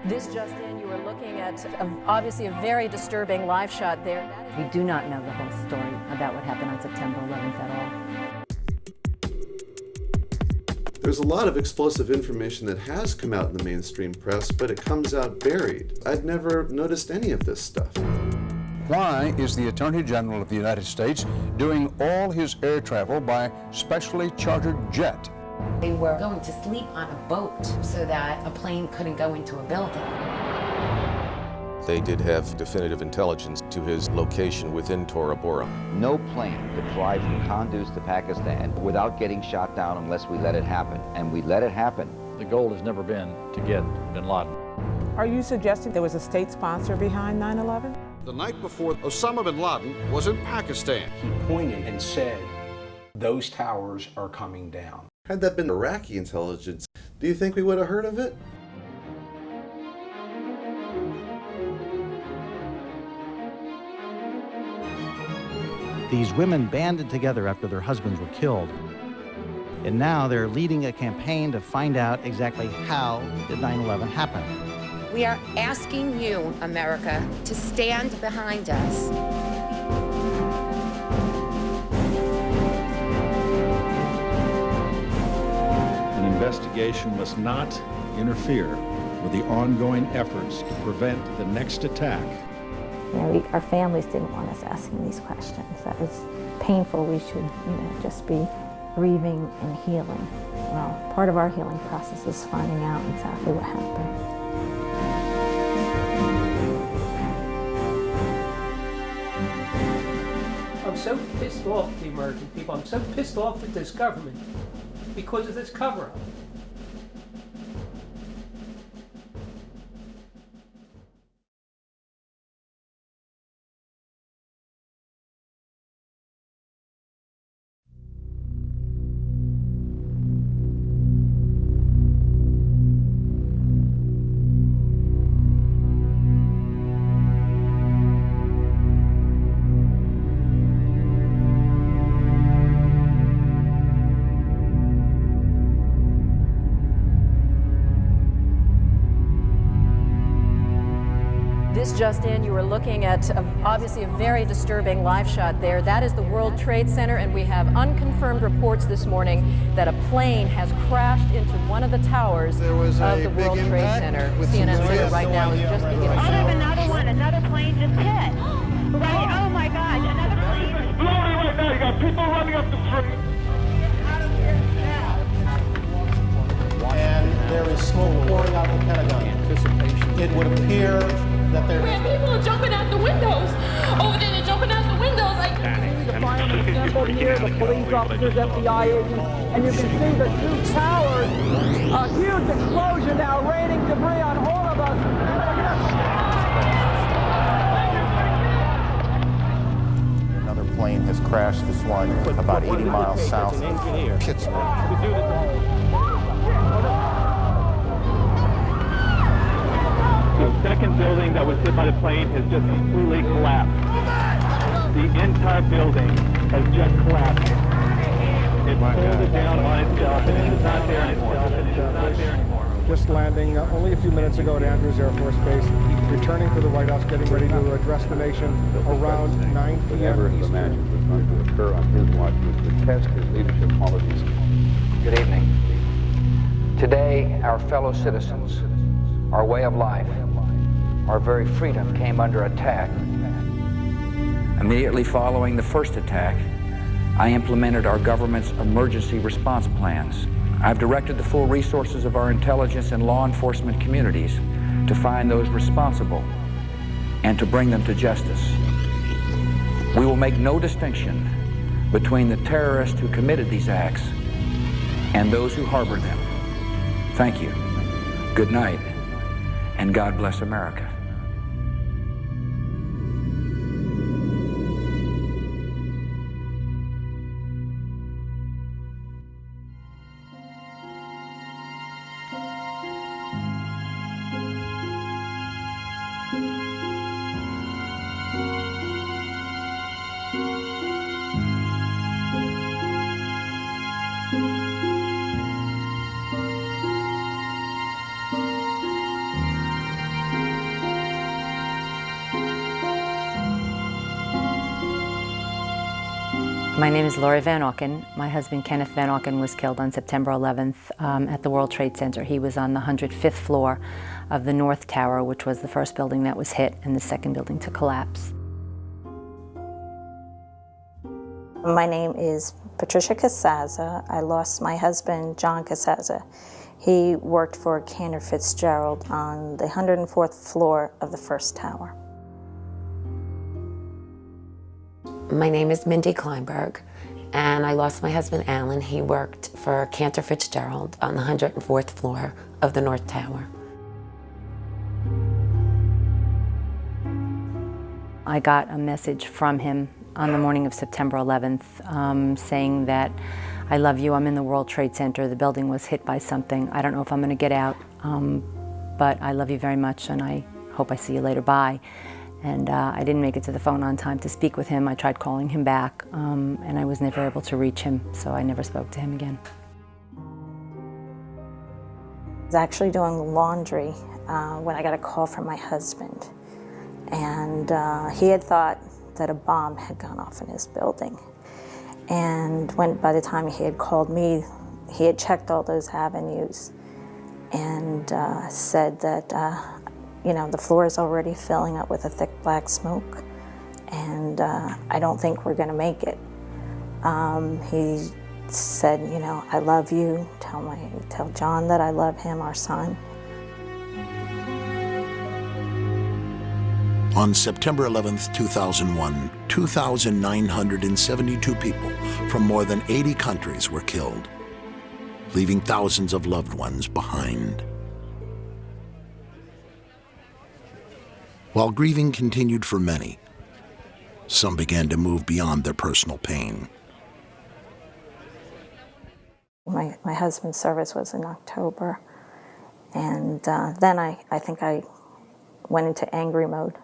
This just in, you are looking at obviously a very disturbing live shot there. We do not know the whole story about what happened on September 11th at all. There's a lot of explosive information that has come out in the mainstream press, but it comes out buried. I'd never noticed any of this stuff. Why is the Attorney General of the United States doing all his air travel by specially chartered jet? They were going to sleep on a boat so that a plane couldn't go into a building. They did have definitive intelligence to his location within Tora Bora. No plane could fly from Kunduz to Pakistan without getting shot down unless we let it happen. And we let it happen. The goal has never been to get bin Laden. Are you suggesting there was a state sponsor behind 9/11? The night before, Osama bin Laden was in Pakistan. He pointed and said, "Those towers are coming down." Had that been Iraqi intelligence, do you think we would have heard of it? These women banded together after their husbands were killed. And now they're leading a campaign to find out exactly how did 9/11 happen. We are asking you, America, to stand behind us. An investigation must not interfere with the ongoing efforts to prevent the next attack. You know, our families didn't want us asking these questions. That was painful. We should, just be grieving and healing. Well, part of our healing process is finding out exactly what happened. I'm so pissed off at the American people. I'm so pissed off at this government because of this cover-up. This just in, you are looking at obviously a very disturbing live shot there. That is the World Trade Center, and we have unconfirmed reports this morning that a plane has crashed into one of the towers of the World Trade Center. CNN Center right now is just beginning. Oh, there's another one. Another plane just hit. Right? Oh my gosh, another plane. It's blowing right now. You got people running up the street. And there is smoke pouring out of the Pentagon. It would appear that there people are jumping out the windows. Over there, they're jumping out the windows. Like the firemen assembled here, the police officers, FBI agents, and you can see the two towers. A huge explosion now, raining debris on all of us. Another plane has crashed. This one about 80 miles south of Pittsburgh. The second building that was hit by the plane has just completely collapsed. The entire building has just collapsed. It folded down on itself and it's not there anymore. Just landing only a few minutes ago at Andrews Air Force Base, returning to the White House, getting ready to address the nation around 9 p.m. Never imagined was going to occur on his watch was to test his leadership qualities. Good evening. Today, our fellow citizens, our way of life, our very freedom came under attack. Immediately following the first attack, I implemented our government's emergency response plans. I've directed the full resources of our intelligence and law enforcement communities to find those responsible and to bring them to justice. We will make no distinction between the terrorists who committed these acts and those who harbored them. Thank you. Good night, and God bless America. My name is Lori Van Auken. My husband, Kenneth Van Auken, was killed on September 11th at the World Trade Center. He was on the 105th floor of the North Tower, which was the first building that was hit and the second building to collapse. My name is Patricia Casaza. I lost my husband, John Casaza. He worked for Cantor Fitzgerald on the 104th floor of the first tower. My name is Mindy Kleinberg, and I lost my husband, Alan. He worked for Cantor Fitzgerald on the 104th floor of the North Tower. I got a message from him on the morning of September 11th saying that, "I love you, I'm in the World Trade Center, the building was hit by something. I don't know if I'm gonna get out, but I love you very much and I hope I see you later, bye." And I didn't make it to the phone on time to speak with him. I tried calling him back and I was never able to reach him, so I never spoke to him again. I was actually doing laundry when I got a call from my husband. And he had thought that a bomb had gone off in his building. And by the time he had called me, he had checked all those avenues and said that, the floor is already filling up with a thick black smoke, and I don't think we're gonna make it. He said, I love you, tell John that I love him, our son. On September 11th, 2001, 2,972 people from more than 80 countries were killed, leaving thousands of loved ones behind. While grieving continued for many, some began to move beyond their personal pain. My husband's service was in October, and then I think I went into angry mode,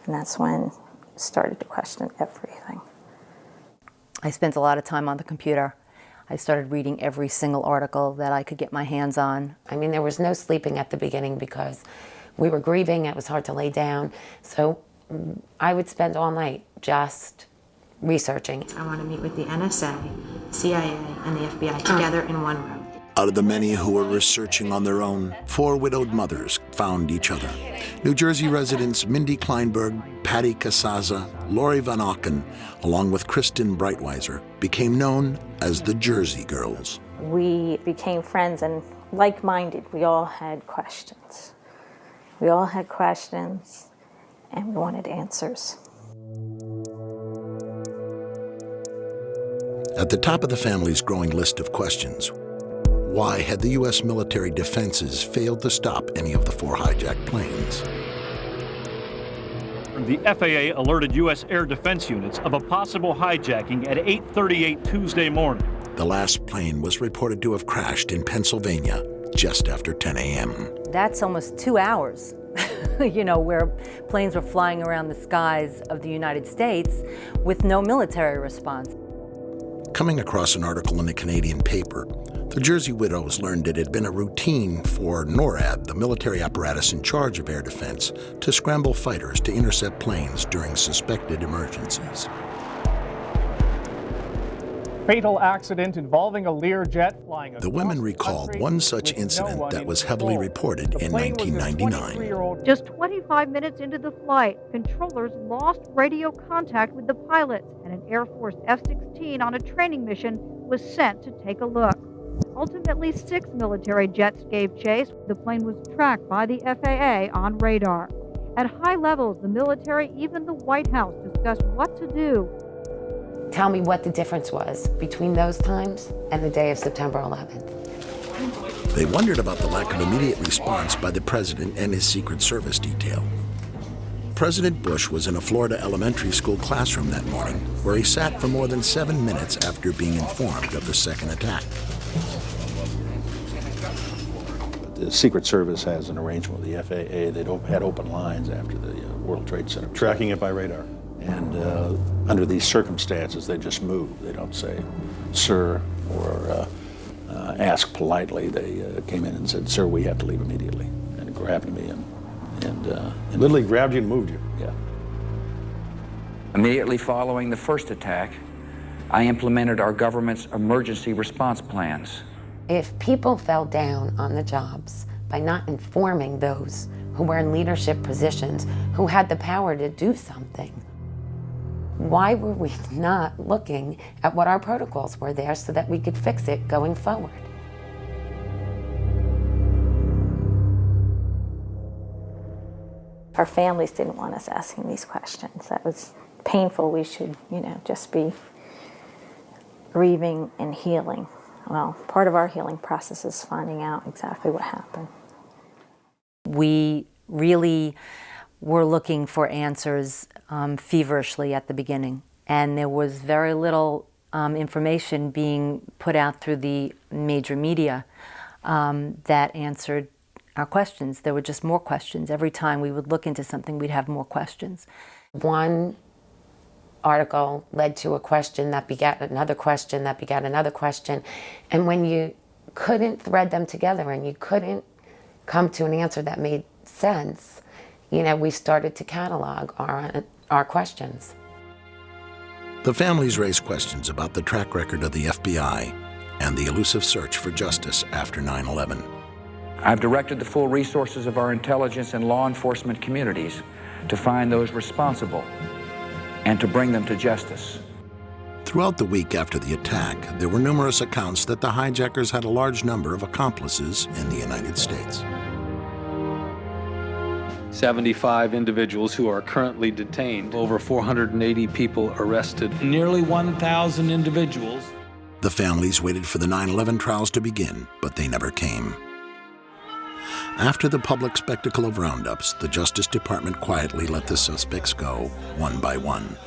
and that's when I started to question everything. I spent a lot of time on the computer. I started reading every single article that I could get my hands on. I mean, there was no sleeping at the beginning because we were grieving, it was hard to lay down, so I would spend all night just researching. I want to meet with the NSA, CIA, and the FBI together in one room. Out of the many who were researching on their own, 4 widowed mothers found each other. New Jersey residents Mindy Kleinberg, Patty Casaza, Lori Van Auken, along with Kristen Breitweiser, became known as the Jersey Girls. We became friends and like-minded. We all had questions. We all had questions, and we wanted answers. At the top of the family's growing list of questions, why had the U.S. military defenses failed to stop any of the 4 hijacked planes? The FAA alerted U.S. air defense units of a possible hijacking at 8:38 Tuesday morning. The last plane was reported to have crashed in Pennsylvania just after 10 a.m. That's almost 2 hours, where planes were flying around the skies of the United States with no military response. Coming across an article in a Canadian paper, the Jersey widows learned it had been a routine for NORAD, the military apparatus in charge of air defense, to scramble fighters to intercept planes during suspected emergencies. Fatal accident involving a Learjet flying across the women recalled one such incident that was heavily reported in 1999. Just 25 minutes into the flight, controllers lost radio contact with the pilots, and an Air Force F-16 on a training mission was sent to take a look. Ultimately, 6 military jets gave chase. The plane was tracked by the FAA on radar. At high levels, the military, even the White House, discussed what to do. Tell me what the difference was between those times and the day of September 11th. They wondered about the lack of immediate response by the president and his Secret Service detail. President Bush was in a Florida elementary school classroom that morning, where he sat for more than 7 minutes after being informed of the second attack. The Secret Service has an arrangement with the FAA. They had open lines after the World Trade Center. Tracking it by radar. And under these circumstances, they just move. They don't say, sir, or ask politely. They came in and said, sir, we have to leave immediately. And it grabbed me and literally grabbed you and moved you. Yeah. Immediately following the first attack, I implemented our government's emergency response plans. If people fell down on the jobs by not informing those who were in leadership positions, who had the power to do something, why were we not looking at what our protocols were there so that we could fix it going forward? Our families didn't want us asking these questions. That was painful. We should, just be grieving and healing. Well, part of our healing process is finding out exactly what happened. We really were looking for answers feverishly at the beginning, and there was very little information being put out through the major media that answered our questions. There were just more questions. Every time we would look into something, we'd have more questions. One article led to a question that begat another question that begat another question, and when you couldn't thread them together and you couldn't come to an answer that made sense, we started to catalog our questions. The families raised questions about the track record of the FBI and the elusive search for justice after 9/11. I've directed the full resources of our intelligence and law enforcement communities to find those responsible and to bring them to justice. Throughout the week after the attack, there were numerous accounts that the hijackers had a large number of accomplices in the United States. 75 individuals who are currently detained, over 480 people arrested, nearly 1,000 individuals. The families waited for the 9/11 trials to begin, but they never came. After the public spectacle of roundups, the Justice Department quietly let the suspects go, one by one.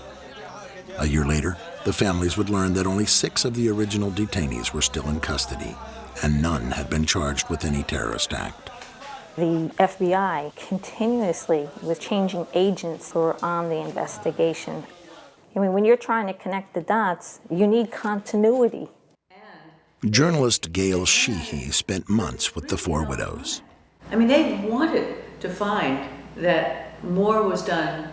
A year later, the families would learn that only 6 of the original detainees were still in custody, and none had been charged with any terrorist act. The FBI continuously was changing agents who were on the investigation. When you're trying to connect the dots, you need continuity. Journalist Gail Sheehy spent months with the 4 widows. They wanted to find that more was done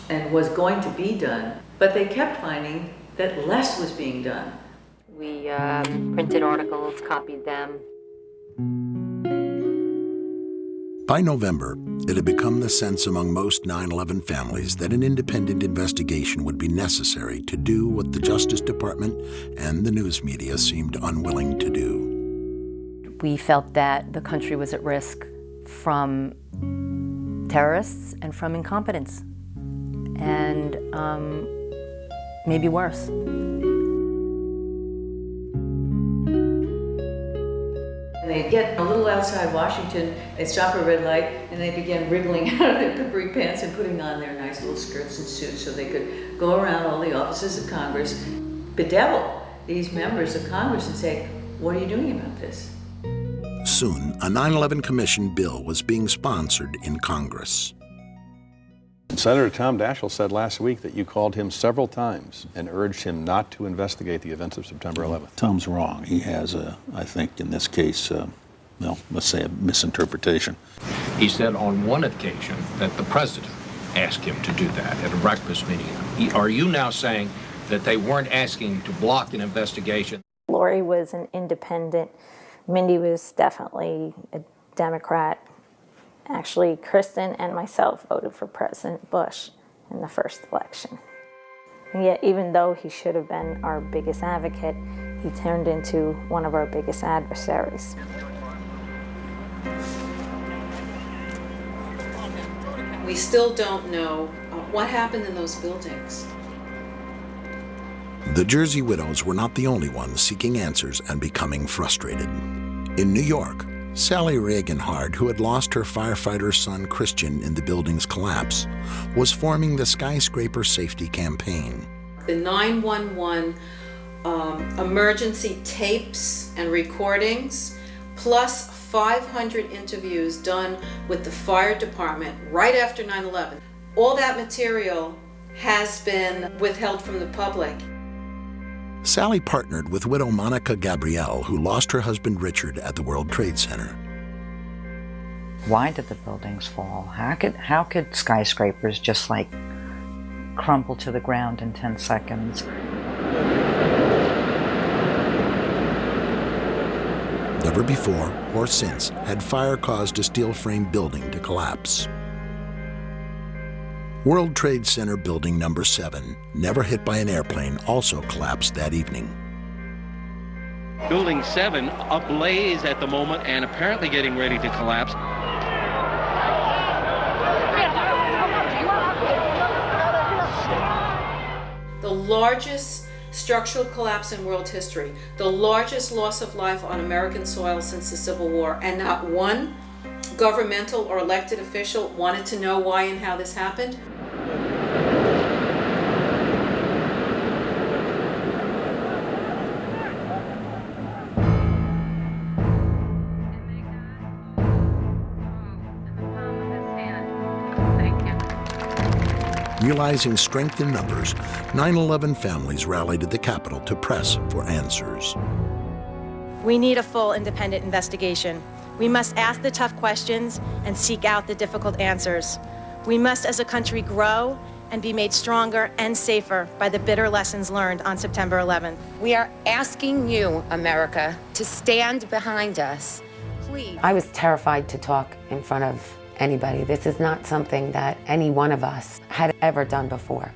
and was going to be done, but they kept finding that less was being done. We printed articles, copied them. By November, it had become the sense among most 9/11 families that an independent investigation would be necessary to do what the Justice Department and the news media seemed unwilling to do. We felt that the country was at risk from terrorists and from incompetence, and maybe worse. They get a little outside Washington, they stop at a red light, and they begin wriggling out of their capri pants and putting on their nice little skirts and suits so they could go around all the offices of Congress, bedevil these members of Congress and say, what are you doing about this? Soon, a 9/11 Commission bill was being sponsored in Congress. Senator Tom Daschle said last week that you called him several times and urged him not to investigate the events of September 11th. Tom's wrong. He has, I think, in this case, let's say a misinterpretation. He said on one occasion that the president asked him to do that at a breakfast meeting. Are you now saying that they weren't asking to block an investigation? Lori was an independent. Mindy was definitely a Democrat. Actually, Kristen and myself voted for President Bush in the first election. And yet, even though he should have been our biggest advocate, he turned into one of our biggest adversaries. We still don't know what happened in those buildings. The Jersey widows were not the only ones seeking answers and becoming frustrated. In New York, Sally Reaganhard, who had lost her firefighter son Christian in the building's collapse, was forming the Skyscraper Safety Campaign. The 911 emergency tapes and recordings, plus 500 interviews done with the fire department right after 9/11. All that material has been withheld from the public. Sally partnered with widow Monica Gabrielle, who lost her husband Richard at the World Trade Center. Why did the buildings fall? How could skyscrapers just crumble to the ground in 10 seconds? Never before or since had fire caused a steel frame building to collapse. World Trade Center Building Number 7, never hit by an airplane, also collapsed that evening. Building 7 ablaze at the moment and apparently getting ready to collapse. The largest structural collapse in world history, the largest loss of life on American soil since the Civil War, and not one governmental or elected official wanted to know why and how this happened. Realizing strength in numbers, 9/11 families rallied at the Capitol to press for answers. We need a full independent investigation. We must ask the tough questions and seek out the difficult answers. We must, as a country, grow and be made stronger and safer by the bitter lessons learned on September 11th. We are asking you, America, to stand behind us. Please. I was terrified to talk in front of anybody. This is not something that any one of us had ever done before.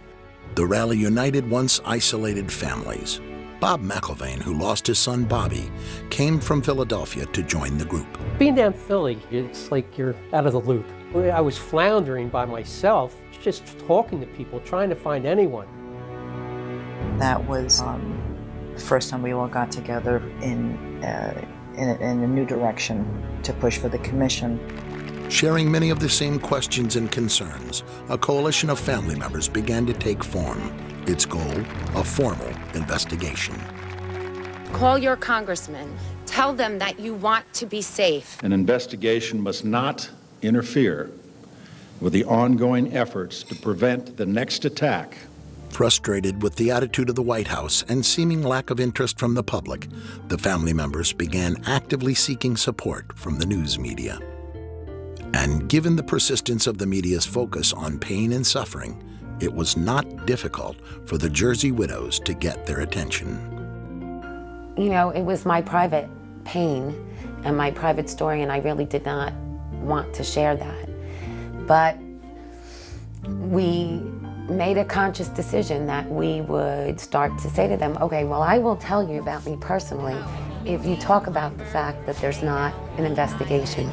The rally united once isolated families. Bob McIlvaine, who lost his son Bobby, came from Philadelphia to join the group. Being down Philly, it's like you're out of the loop. I was floundering by myself, just talking to people, trying to find anyone. That was the first time we all got together in a new direction to push for the commission. Sharing many of the same questions and concerns, a coalition of family members began to take form. Its goal, a formal investigation. Call your congressman. Tell them that you want to be safe. An investigation must not interfere with the ongoing efforts to prevent the next attack. Frustrated with the attitude of the White House and seeming lack of interest from the public, the family members began actively seeking support from the news media. And given the persistence of the media's focus on pain and suffering, it was not difficult for the Jersey widows to get their attention. You know, it was my private pain and my private story, and I really did not want to share that. But we made a conscious decision that we would start to say to them, okay, well, I will tell you about me personally if you talk about the fact that there's not an investigation.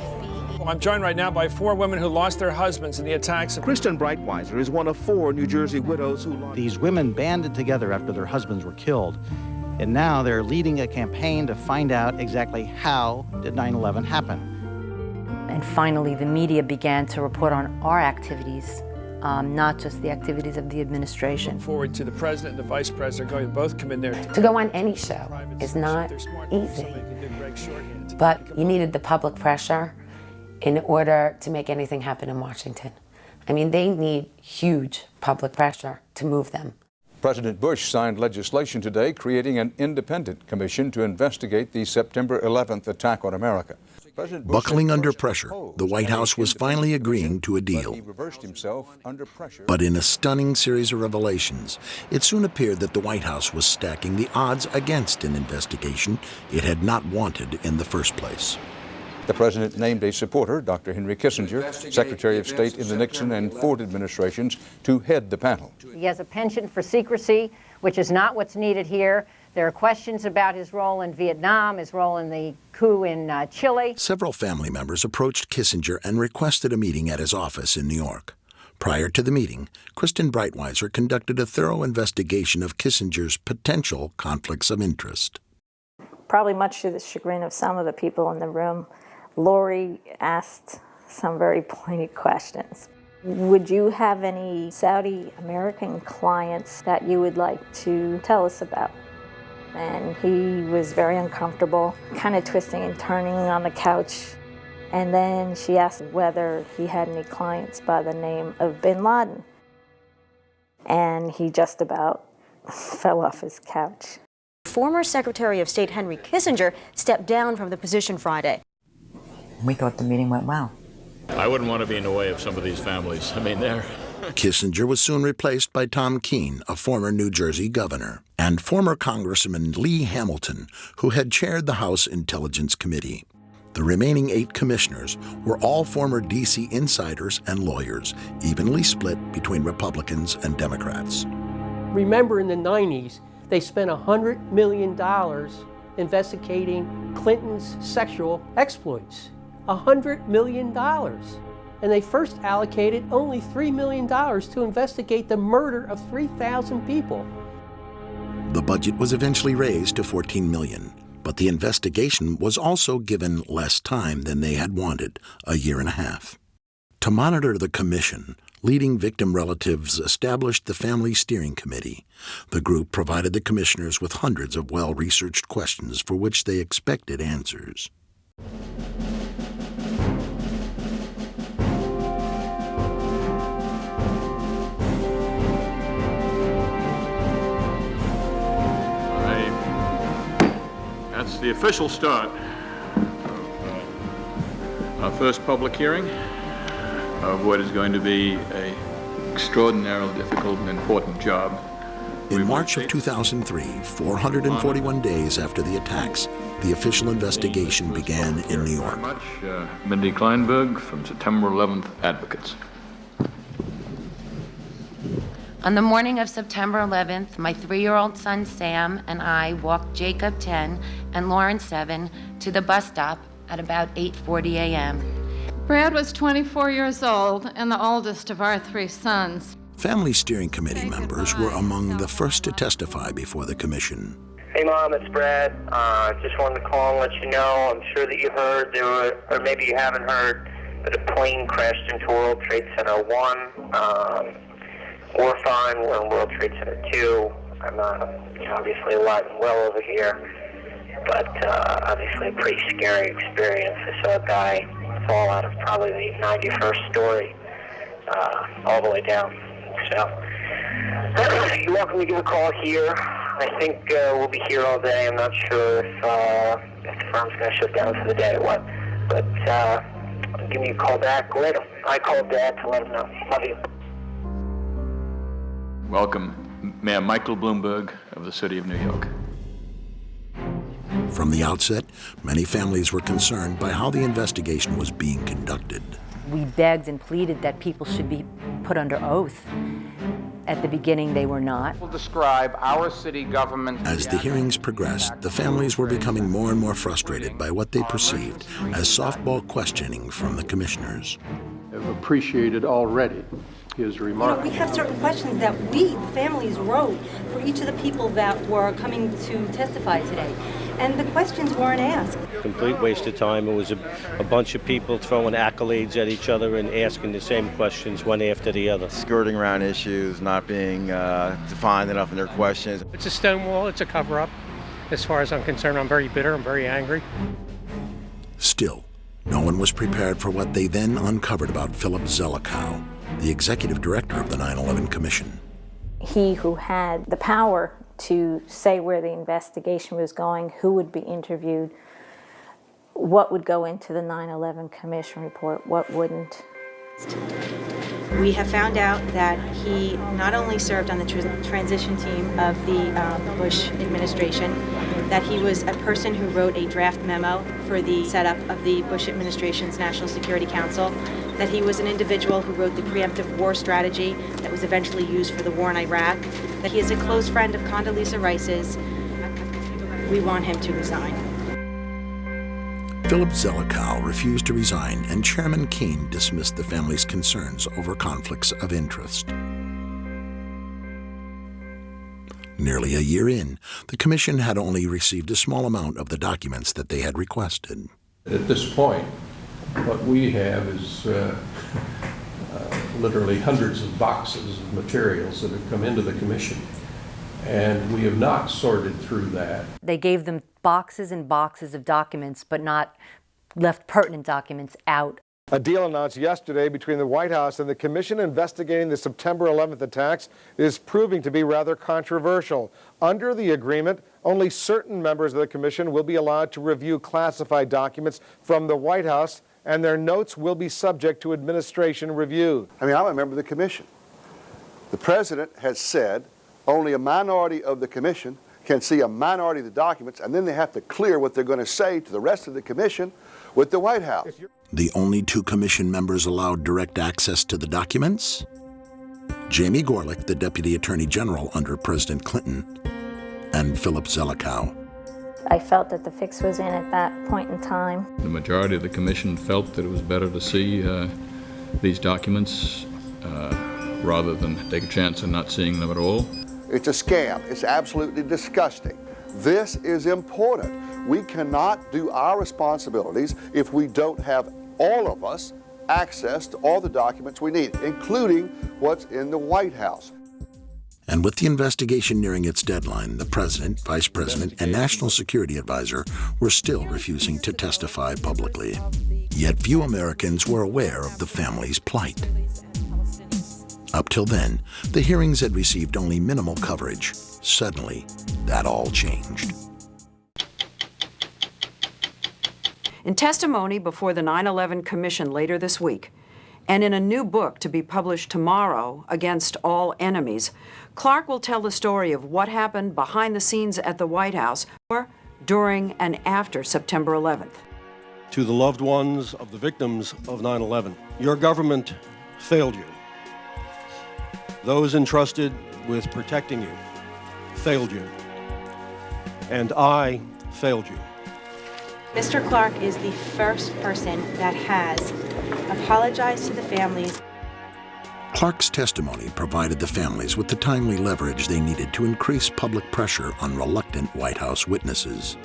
I'm joined right now by 4 women who lost their husbands in the attacks. Kristen Breitweiser is one of 4 New Jersey widows who lost. These women banded together after their husbands were killed, and now they're leading a campaign to find out exactly how did 9/11 happen. And finally, the media began to report on our activities, not just the activities of the administration. Look forward to the president and the vice president going to both come in there. To go on any show is not easy, but you needed the public pressure in order to make anything happen in Washington. I mean, they need huge public pressure to move them. President Bush signed legislation today creating an independent commission to investigate the September 11th attack on America. Buckling under pressure, the White House was finally agreeing to a deal. He reversed himself under pressure. But in a stunning series of revelations, it soon appeared that the White House was stacking the odds against an investigation it had not wanted in the first place. The president named a supporter, Dr. Henry Kissinger, Secretary of State in the Nixon and Ford administrations, to head the panel. He has a penchant for secrecy, which is not what's needed here. There are questions about his role in Vietnam, his role in the coup in Chile. Several family members approached Kissinger and requested a meeting at his office in New York. Prior to the meeting, Kristen Breitweiser conducted a thorough investigation of Kissinger's potential conflicts of interest. Probably much to the chagrin of some of the people in the room, Lori asked some very pointed questions. Would you have any Saudi American clients that you would like to tell us about? And he was very uncomfortable, kind of twisting and turning on the couch. And then she asked whether he had any clients by the name of Bin Laden. And he just about fell off his couch. Former Secretary of State Henry Kissinger stepped down from the position Friday. We thought the meeting went well. I wouldn't want to be in the way of some of these families. I mean, Kissinger was soon replaced by Tom Keene, a former New Jersey governor, and former Congressman Lee Hamilton, who had chaired the House Intelligence Committee. The remaining 8 commissioners were all former D.C. insiders and lawyers, evenly split between Republicans and Democrats. Remember, in the 90s, they spent $100 million investigating Clinton's sexual exploits. $100 million. And they first allocated only $3 million to investigate the murder of 3,000 people. The budget was eventually raised to $14 million, but the investigation was also given less time than they had wanted, a year and a half. To monitor the commission, leading victim relatives established the Family Steering Committee. The group provided the commissioners with hundreds of well-researched questions for which they expected answers. That's the official start of our first public hearing of what is going to be an extraordinarily difficult and important job. In March of 2003, 441 days after the attacks, the official investigation began in New York. Thank you very much. Mindy Kleinberg from September 11th Advocates. On the morning of September 11th, my 3-year-old son Sam and I walked Jacob 10 and Lauren 7 to the bus stop at about 8:40 a.m. Brad was 24 years old and the oldest of our 3 sons. Family Steering Committee members were among the first to testify before the commission. Hey Mom, it's Brad. Just wanted to call and let you know, I'm sure that you heard there were, or maybe you haven't heard, that a plane crashed into World Trade Center 1. We're fine, we're in World Trade Center 2. I'm obviously alive and well over here, but obviously a pretty scary experience. I saw a guy fall out of probably the 91st story, all the way down. So, you're welcome to give a call here. I think we'll be here all day. I'm not sure if the firm's going to shut down for the day or what, but give me a call back later. I called Dad to let him know. Love you. Welcome, Mayor Michael Bloomberg of the City of New York. From the outset, many families were concerned by how the investigation was being conducted. We begged and pleaded that people should be put under oath. At the beginning, they were not. We'll describe our city government. As the hearings progressed, the families were becoming more and more frustrated by what they perceived as softball questioning from the commissioners. I've appreciated already his remarks. We have certain questions that we, the families, wrote for each of the people that were coming to testify today. And the questions weren't asked. Complete waste of time. It was a bunch of people throwing accolades at each other and asking the same questions one after the other. Skirting around issues, not being defined enough in their questions. It's a stonewall, it's a cover-up. As far as I'm concerned, I'm very bitter, I'm very angry. Still, no one was prepared for what they then uncovered about Philip Zelikow, the executive director of the 9/11 Commission. He who had the power to say where the investigation was going, who would be interviewed, what would go into the 9/11 Commission report, what wouldn't. We have found out that he not only served on the transition team of the Bush administration, that he was a person who wrote a draft memo for the setup of the Bush administration's National Security Council, that he was an individual who wrote the preemptive war strategy that was eventually used for the war in Iraq, that he is a close friend of Condoleezza Rice's. We want him to resign. Philip Zelikow refused to resign, and Chairman Keene dismissed the family's concerns over conflicts of interest. Nearly a year in, the commission had only received a small amount of the documents that they had requested. At this point, what we have is literally hundreds of boxes of materials that have come into the commission, and we have not sorted through that. They gave them boxes and boxes of documents, but not left pertinent documents out. A deal announced yesterday between the White House and the commission investigating the September 11th attacks is proving to be rather controversial. Under the agreement, only certain members of the commission will be allowed to review classified documents from the White House, and their notes will be subject to administration review. I mean, I'm a member of the commission. The President has said only a minority of the Commission can see a minority of the documents, and then they have to clear what they're going to say to the rest of the Commission with the White House. The only two Commission members allowed direct access to the documents? Jamie Gorelick, the Deputy Attorney General under President Clinton, and Philip Zelikow. I felt that the fix was in at that point in time. The majority of the Commission felt that it was better to see these documents rather than take a chance of not seeing them at all. It's a scam. It's absolutely disgusting. This is important. We cannot do our responsibilities if we don't have all of us access to all the documents we need, including what's in the White House. And with the investigation nearing its deadline, the President, Vice President, and National Security Advisor were still refusing to testify publicly. Yet few Americans were aware of the family's plight. Up till then, the hearings had received only minimal coverage. Suddenly, that all changed. In testimony before the 9/11 Commission later this week, and in a new book to be published tomorrow, Against All Enemies, Clark will tell the story of what happened behind the scenes at the White House during and after September 11th. To the loved ones of the victims of 9/11, your government failed you. Those entrusted with protecting you failed you. And I failed you. Mr. Clark is the first person that has apologized to the families. Clark's testimony provided the families with the timely leverage they needed to increase public pressure on reluctant White House witnesses.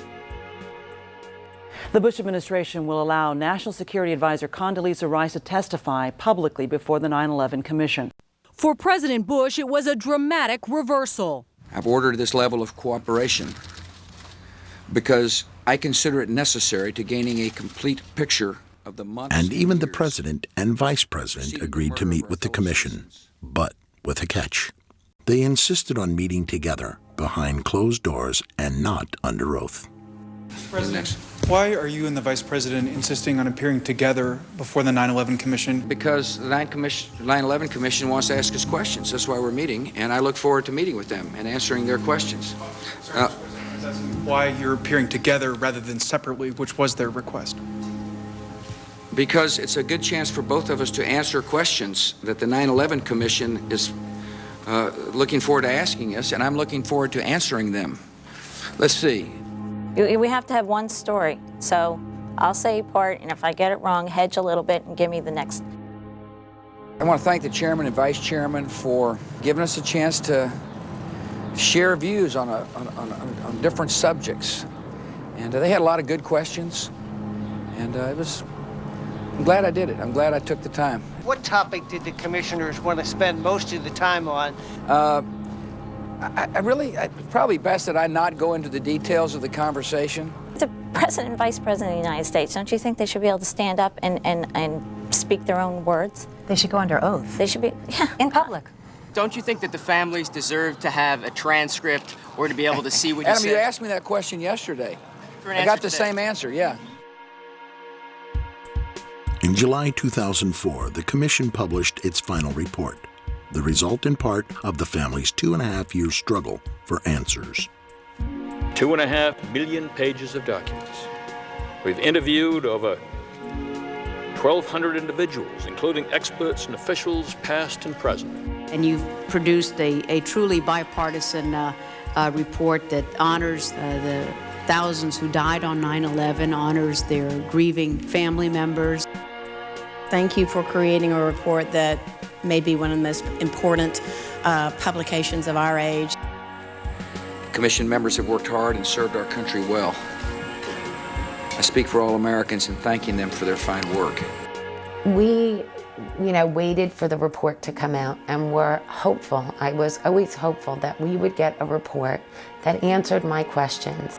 The Bush administration will allow National Security Advisor Condoleezza Rice to testify publicly before the 9/11 Commission. For President Bush, it was a dramatic reversal. I've ordered this level of cooperation because I consider it necessary to gaining a complete picture of the months. And even the President and Vice President agreed to meet with the Commission, but with a catch. They insisted on meeting together behind closed doors and not under oath. President, why are you and the Vice President insisting on appearing together before the 9/11 Commission? Because the 9/11 Commission wants to ask us questions. That's why we're meeting, and I look forward to meeting with them and answering their questions. Why you're appearing together rather than separately, which was their request? Because it's a good chance for both of us to answer questions that the 9/11 Commission is looking forward to asking us, and I'm looking forward to answering them. Let's see. We have to have one story, so I'll say part, and if I get it wrong, hedge a little bit and give me the next. I want to thank the Chairman and Vice Chairman for giving us a chance to share views on different subjects. And they had a lot of good questions, and I'm glad I did it. I'm glad I took the time. What topic did the commissioners want to spend most of the time on? It's probably best that I not go into the details of the conversation. The President and Vice President of the United States, don't you think they should be able to stand up and speak their own words? They should go under oath. They should be, yeah. In public. Don't you think that the families deserve to have a transcript or to be able to see what you Adam, said? you asked me that question yesterday. I got the same answer, yeah. In July 2004, the Commission published its final report, the result in part of the family's 2.5-year struggle for answers. 2.5 million pages of documents. We've interviewed over 1,200 individuals, including experts and officials past and present. And you've produced a truly bipartisan report that honors the thousands who died on 9/11, honors their grieving family members. Thank you for creating a report that may be one of the most important publications of our age. Commission members have worked hard and served our country well. I speak for all Americans in thanking them for their fine work. We, waited for the report to come out and were hopeful. I was always hopeful that we would get a report that answered my questions.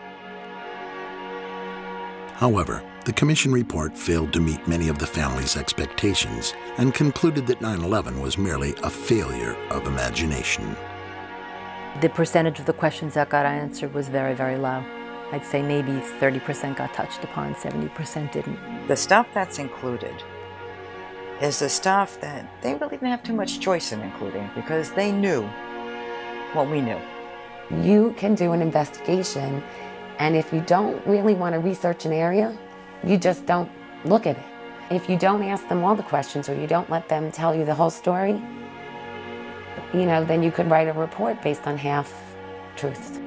However, the Commission report failed to meet many of the family's expectations and concluded that 9/11 was merely a failure of imagination. The percentage of the questions that got answered was very, very low. I'd say maybe 30% got touched upon, 70% didn't. The stuff that's included is the stuff that they really didn't have too much choice in including because they knew what we knew. You can do an investigation, and if you don't really want to research an area, you just don't look at it. If you don't ask them all the questions or you don't let them tell you the whole story, you know, then you could write a report based on half truth.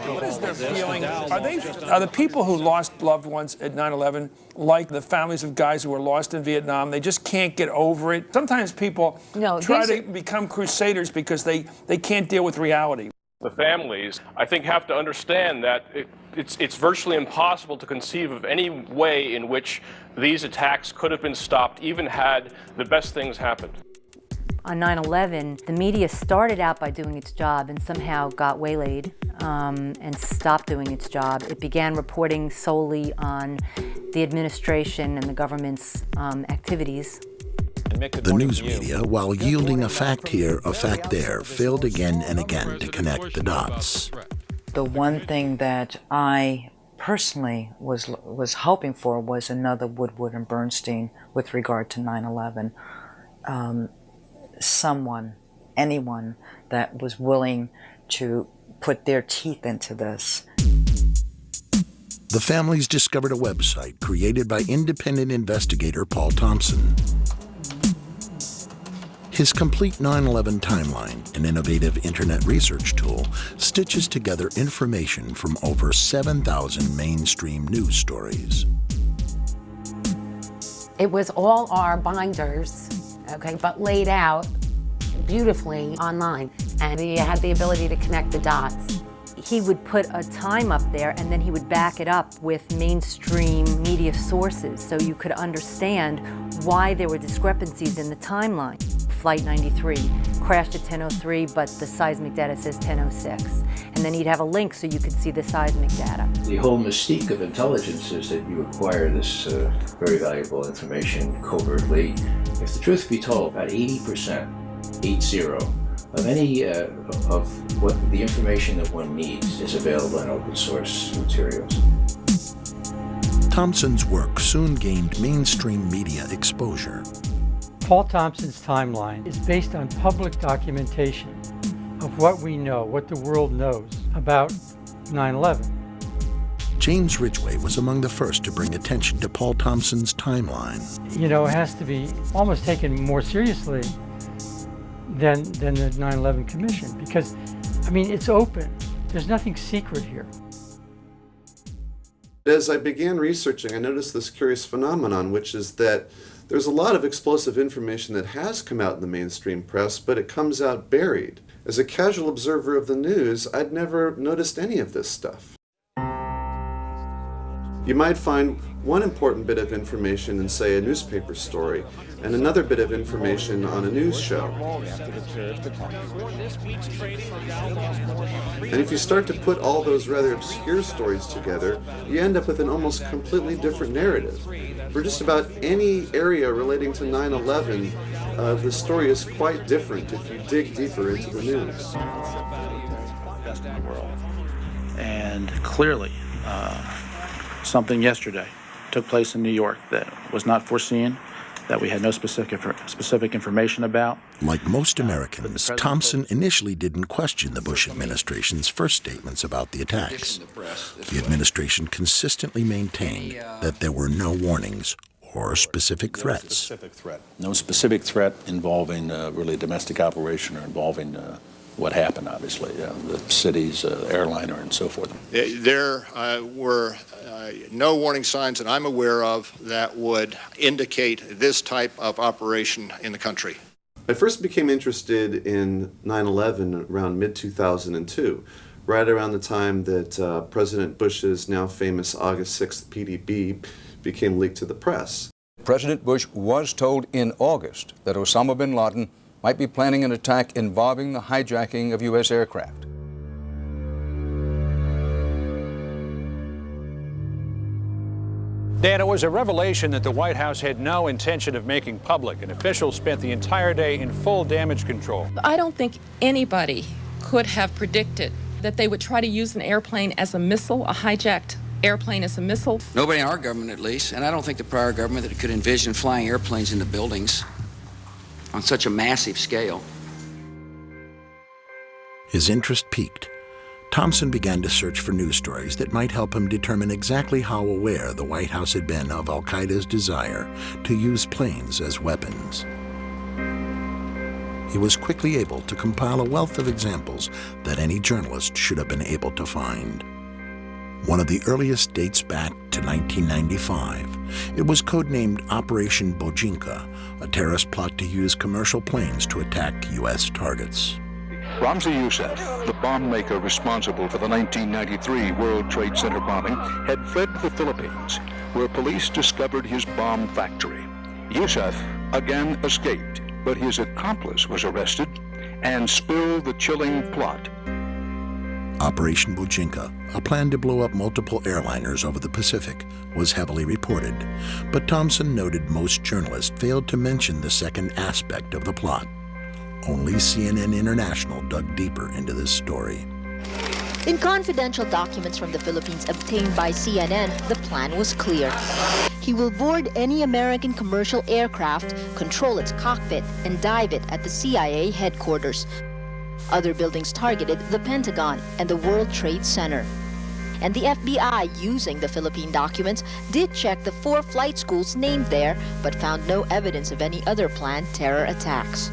What is their feeling? Are the people who lost loved ones at 9/11 like the families of guys who were lost in Vietnam? They just can't get over it. Sometimes people try to become crusaders because they can't deal with reality. The families, I think, have to understand that it's virtually impossible to conceive of any way in which these attacks could have been stopped, even had the best things happened. On 9/11, the media started out by doing its job and somehow got waylaid and stopped doing its job. It began reporting solely on the administration and the government's activities. The news media, while yielding a fact here, a fact there, failed again and again to connect the dots. The one thing that I personally was hoping for was another Woodward and Bernstein with regard to 9/11. Someone, anyone that was willing to put their teeth into this. The families discovered a website created by independent investigator Paul Thompson. His complete 9/11 timeline, an innovative internet research tool, stitches together information from over 7,000 mainstream news stories. It was all our binders, okay, but laid out beautifully online, and you had the ability to connect the dots. He would put a time up there and then he would back it up with mainstream media sources so you could understand why there were discrepancies in the timeline. Flight 93 crashed at 10:03, but the seismic data says 10:06. And then he'd have a link so you could see the seismic data. The whole mystique of intelligence is that you acquire this very valuable information covertly. If the truth be told, about 80%, 80, of any of what the information that one needs is available in open source materials. Thompson's work soon gained mainstream media exposure. Paul Thompson's timeline is based on public documentation of what we know, what the world knows about 9/11. James Ridgway was among the first to bring attention to Paul Thompson's timeline. You know, it has to be almost taken more seriously than the 9/11 Commission because, I mean, it's open. There's nothing secret here. As I began researching, I noticed this curious phenomenon, which is that there's a lot of explosive information that has come out in the mainstream press, but it comes out buried. As a casual observer of the news, I'd never noticed any of this stuff. You might find one important bit of information in, say, a newspaper story, and another bit of information on a news show. And if you start to put all those rather obscure stories together, you end up with an almost completely different narrative. For just about any area relating to 9/11, the story is quite different if you dig deeper into the news. And clearly, something yesterday took place in New York that was not foreseen, that we had no specific information about. Like most Americans, Thompson initially didn't question the Bush administration's first statements about the attacks. The administration consistently maintained that there were no warnings or specific threats. No specific threat involving really domestic operation or involving what happened, obviously, the city's airliner and so forth. There were no warning signs that I'm aware of that would indicate this type of operation in the country. I first became interested in 9/11 around mid-2002, right around the time that President Bush's now famous August 6th PDB became leaked to the press. President Bush was told in August that Osama bin Laden might be planning an attack involving the hijacking of U.S. aircraft. Dan, it was a revelation that the White House had no intention of making public, and officials spent the entire day in full damage control. I don't think anybody could have predicted that they would try to use an airplane as a missile, a hijacked airplane as a missile. Nobody in our government, at least, and I don't think the prior government that could envision flying airplanes into buildings on such a massive scale. His interest piqued. Thompson began to search for news stories that might help him determine exactly how aware the White House had been of al-Qaeda's desire to use planes as weapons. He was quickly able to compile a wealth of examples that any journalist should have been able to find. One of the earliest dates back to 1995. It was codenamed Operation Bojinka, a terrorist plot to use commercial planes to attack U.S. targets. Ramzi Youssef, the bomb maker responsible for the 1993 World Trade Center bombing, had fled to the Philippines, where police discovered his bomb factory. Youssef again escaped, but his accomplice was arrested and spilled the chilling plot. Operation Bojinka, a plan to blow up multiple airliners over the Pacific, was heavily reported, but Thompson noted most journalists failed to mention the second aspect of the plot. Only CNN International dug deeper into this story. In confidential documents from the Philippines obtained by CNN, the plan was clear. He will board any American commercial aircraft, control its cockpit, and dive it at the CIA headquarters. Other buildings targeted the Pentagon and the World Trade Center. And the FBI, using the Philippine documents, did check the 4 flight schools named there, but found no evidence of any other planned terror attacks.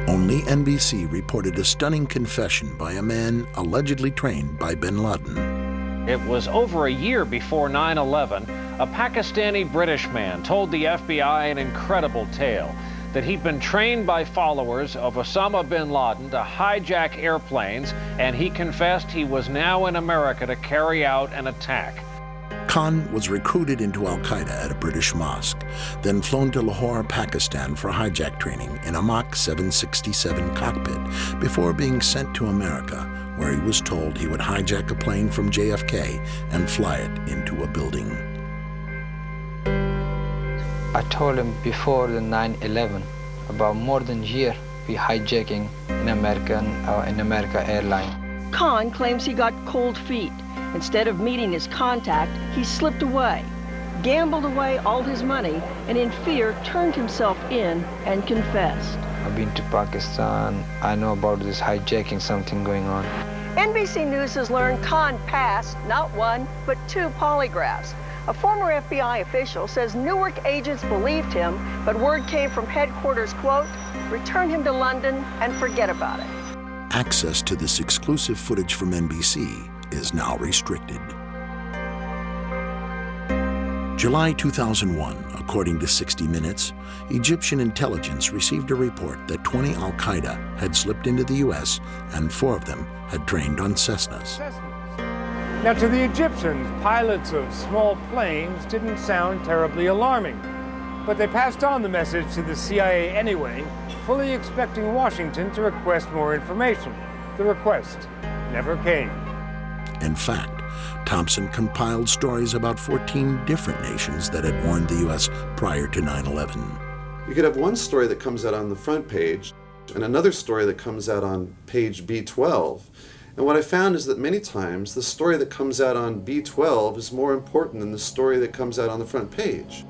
Only NBC reported a stunning confession by a man allegedly trained by bin Laden. It was over a year before 9/11, a Pakistani-British man told the FBI an incredible tale, that he'd been trained by followers of Osama bin Laden to hijack airplanes, and he confessed he was now in America to carry out an attack. Khan was recruited into al-Qaeda at a British mosque, then flown to Lahore, Pakistan for hijack training in a Mach 767 cockpit before being sent to America, where he was told he would hijack a plane from JFK and fly it into a building. I told him before the 9/11, about more than a year, we hijacking in America airline. Khan claims he got cold feet. Instead of meeting his contact, he slipped away, gambled away all his money, and in fear turned himself in and confessed. I've been to Pakistan. I know about this hijacking, something going on. NBC News has learned Khan passed not 1, but 2 polygraphs. A former FBI official says Newark agents believed him, but word came from headquarters, quote, return him to London and forget about it. Access to this exclusive footage from NBC is now restricted. July 2001, according to 60 Minutes, Egyptian intelligence received a report that 20 al-Qaeda had slipped into the U.S. and 4 of them had trained on Cessnas. Now, to the Egyptians, pilots of small planes didn't sound terribly alarming, but they passed on the message to the CIA anyway, fully expecting Washington to request more information. The request never came. In fact, Thompson compiled stories about 14 different nations that had warned the U.S. prior to 9/11. You could have one story that comes out on the front page and another story that comes out on page B12. And what I found is that many times the story that comes out on B12 is more important than the story that comes out on the front page.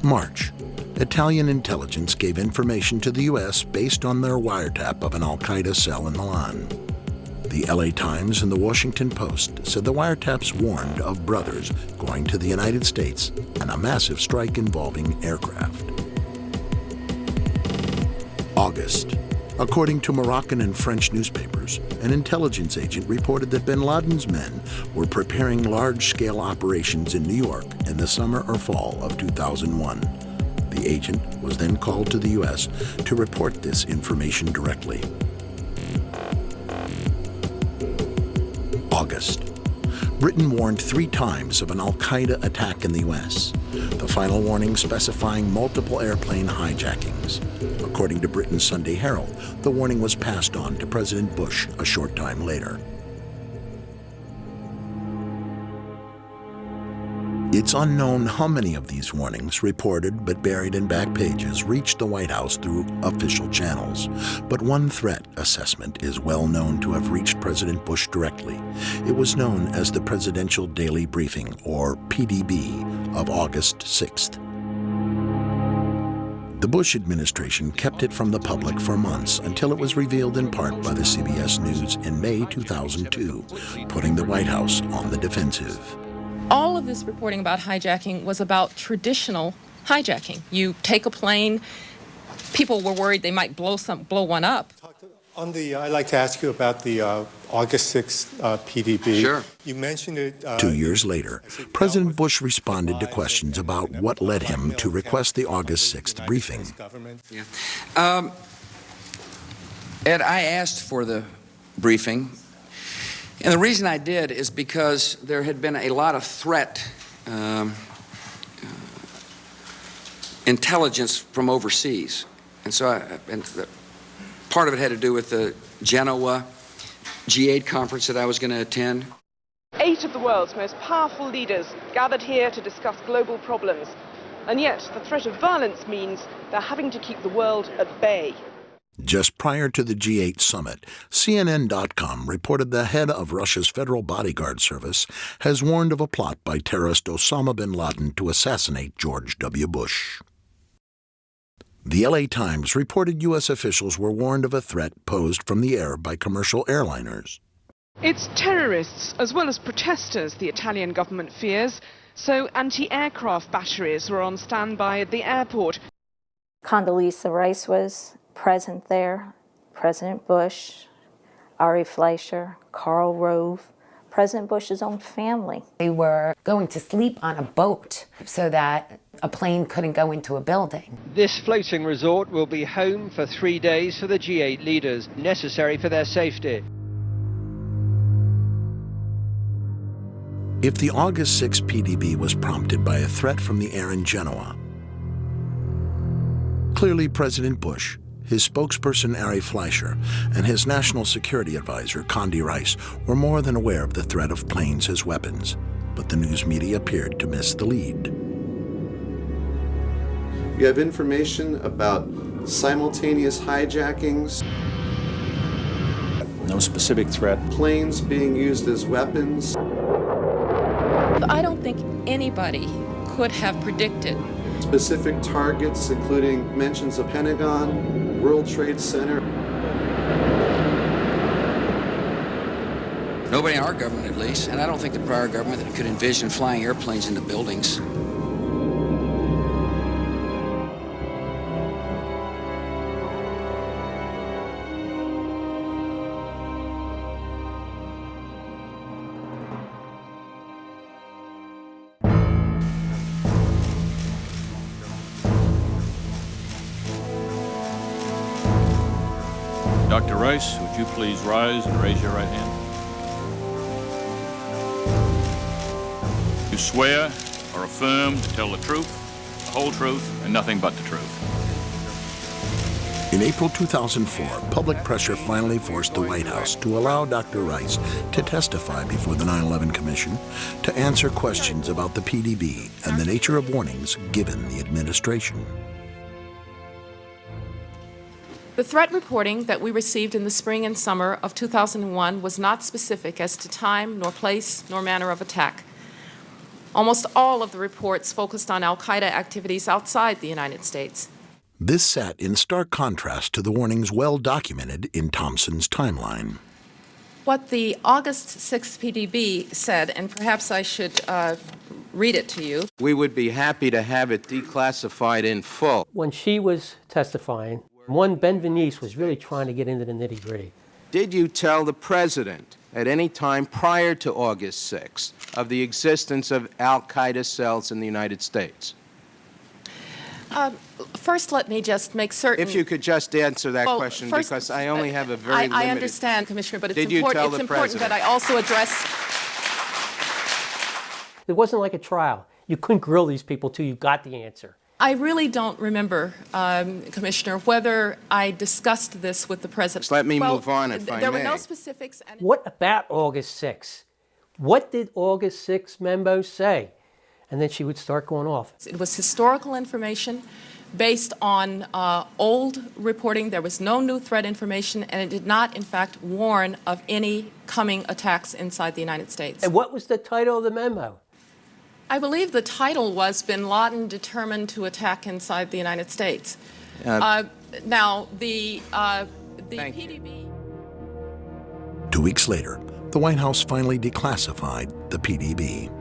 March. Italian intelligence gave information to the U.S. based on their wiretap of an al-Qaeda cell in Milan. The LA Times and the Washington Post said the wiretaps warned of brothers going to the United States and a massive strike involving aircraft. August. According to Moroccan and French newspapers, an intelligence agent reported that bin Laden's men were preparing large-scale operations in New York in the summer or fall of 2001. The agent was then called to the U.S. to report this information directly. August. Britain warned 3 times of an al-Qaeda attack in the U.S., the final warning specifying multiple airplane hijackings. According to Britain's Sunday Herald, the warning was passed on to President Bush a short time later. It's unknown how many of these warnings, reported but buried in back pages, reached the White House through official channels. But one threat assessment is well known to have reached President Bush directly. It was known as the Presidential Daily Briefing, or PDB, of August 6th. The Bush administration kept it from the public for months until it was revealed in part by the CBS News in May 2002, putting the White House on the defensive. All of this reporting about hijacking was about traditional hijacking. You take a plane, people were worried they might blow one up. I'd like to ask you about the August 6th PDB. Sure. You mentioned it. 2 years later, President Bush responded to questions about what led him to request the August 6th briefing. Ed, I asked for the briefing, and the reason I did is because there had been a lot of threat intelligence from overseas, and so part of it had to do with the Genoa G8 conference that I was going to attend. 8 of the world's most powerful leaders gathered here to discuss global problems, and yet the threat of violence means they're having to keep the world at bay. Just prior to the G8 summit, CNN.com reported the head of Russia's Federal Bodyguard Service has warned of a plot by terrorist Osama bin Laden to assassinate George W. Bush. The LA Times reported U.S. officials were warned of a threat posed from the air by commercial airliners. It's terrorists as well as protesters the Italian government fears, so anti-aircraft batteries were on standby at the airport. Condoleezza Rice was present there, President Bush, Ari Fleischer, Karl Rove, President Bush's own family. They were going to sleep on a boat so that a plane couldn't go into a building. This floating resort will be home for 3 days for the G8 leaders, necessary for their safety. If the August 6 PDB was prompted by a threat from the air in Genoa, clearly President Bush, his spokesperson Ari Fleischer, and his national security advisor Condi Rice were more than aware of the threat of planes as weapons, but the news media appeared to miss the lead. You have information about simultaneous hijackings, no specific threat, planes being used as weapons. I don't think anybody could have predicted Specific targets, including mentions of Pentagon, World Trade Center. Nobody in our government, at least, and I don't think the prior government that could envision flying airplanes into buildings. Dr. Rice, would you please rise and raise your right hand? You swear or affirm to tell the truth, the whole truth, and nothing but the truth. In April 2004, public pressure finally forced the White House to allow Dr. Rice to testify before the 9/11 Commission to answer questions about the PDB and the nature of warnings given the administration. The threat reporting that we received in the spring and summer of 2001 was not specific as to time, nor place, nor manner of attack. Almost all of the reports focused on al-Qaeda activities outside the United States. This sat in stark contrast to the warnings well documented in Thompson's timeline. What the August 6th PDB said, and perhaps I should read it to you. We would be happy to have it declassified in full. When she was testifying, one Ben Venice was really trying to get into the nitty-gritty. Did you tell the president at any time prior to August 6th of the existence of al-Qaeda cells in the United States? First, let me just make certain. If you could just answer that question, first, because I only have a very limited... I understand, Commissioner, but it's Did you tell the important that president? I also address... It wasn't like a trial. You couldn't grill these people till you got the answer. I really don't remember, Commissioner, whether I discussed this with the president. Just let me move on, if I may. There were no specifics. What about August 6th? What did August 6th memo say? and then she would start going off. It was historical information based on old reporting. There was no new threat information, and it did not, in fact, warn of any coming attacks inside the United States. And what was the title of the memo? I believe the title was Bin Laden Determined to Attack Inside the United States. Now, the PDB... 2 weeks later, the White House finally declassified the PDB.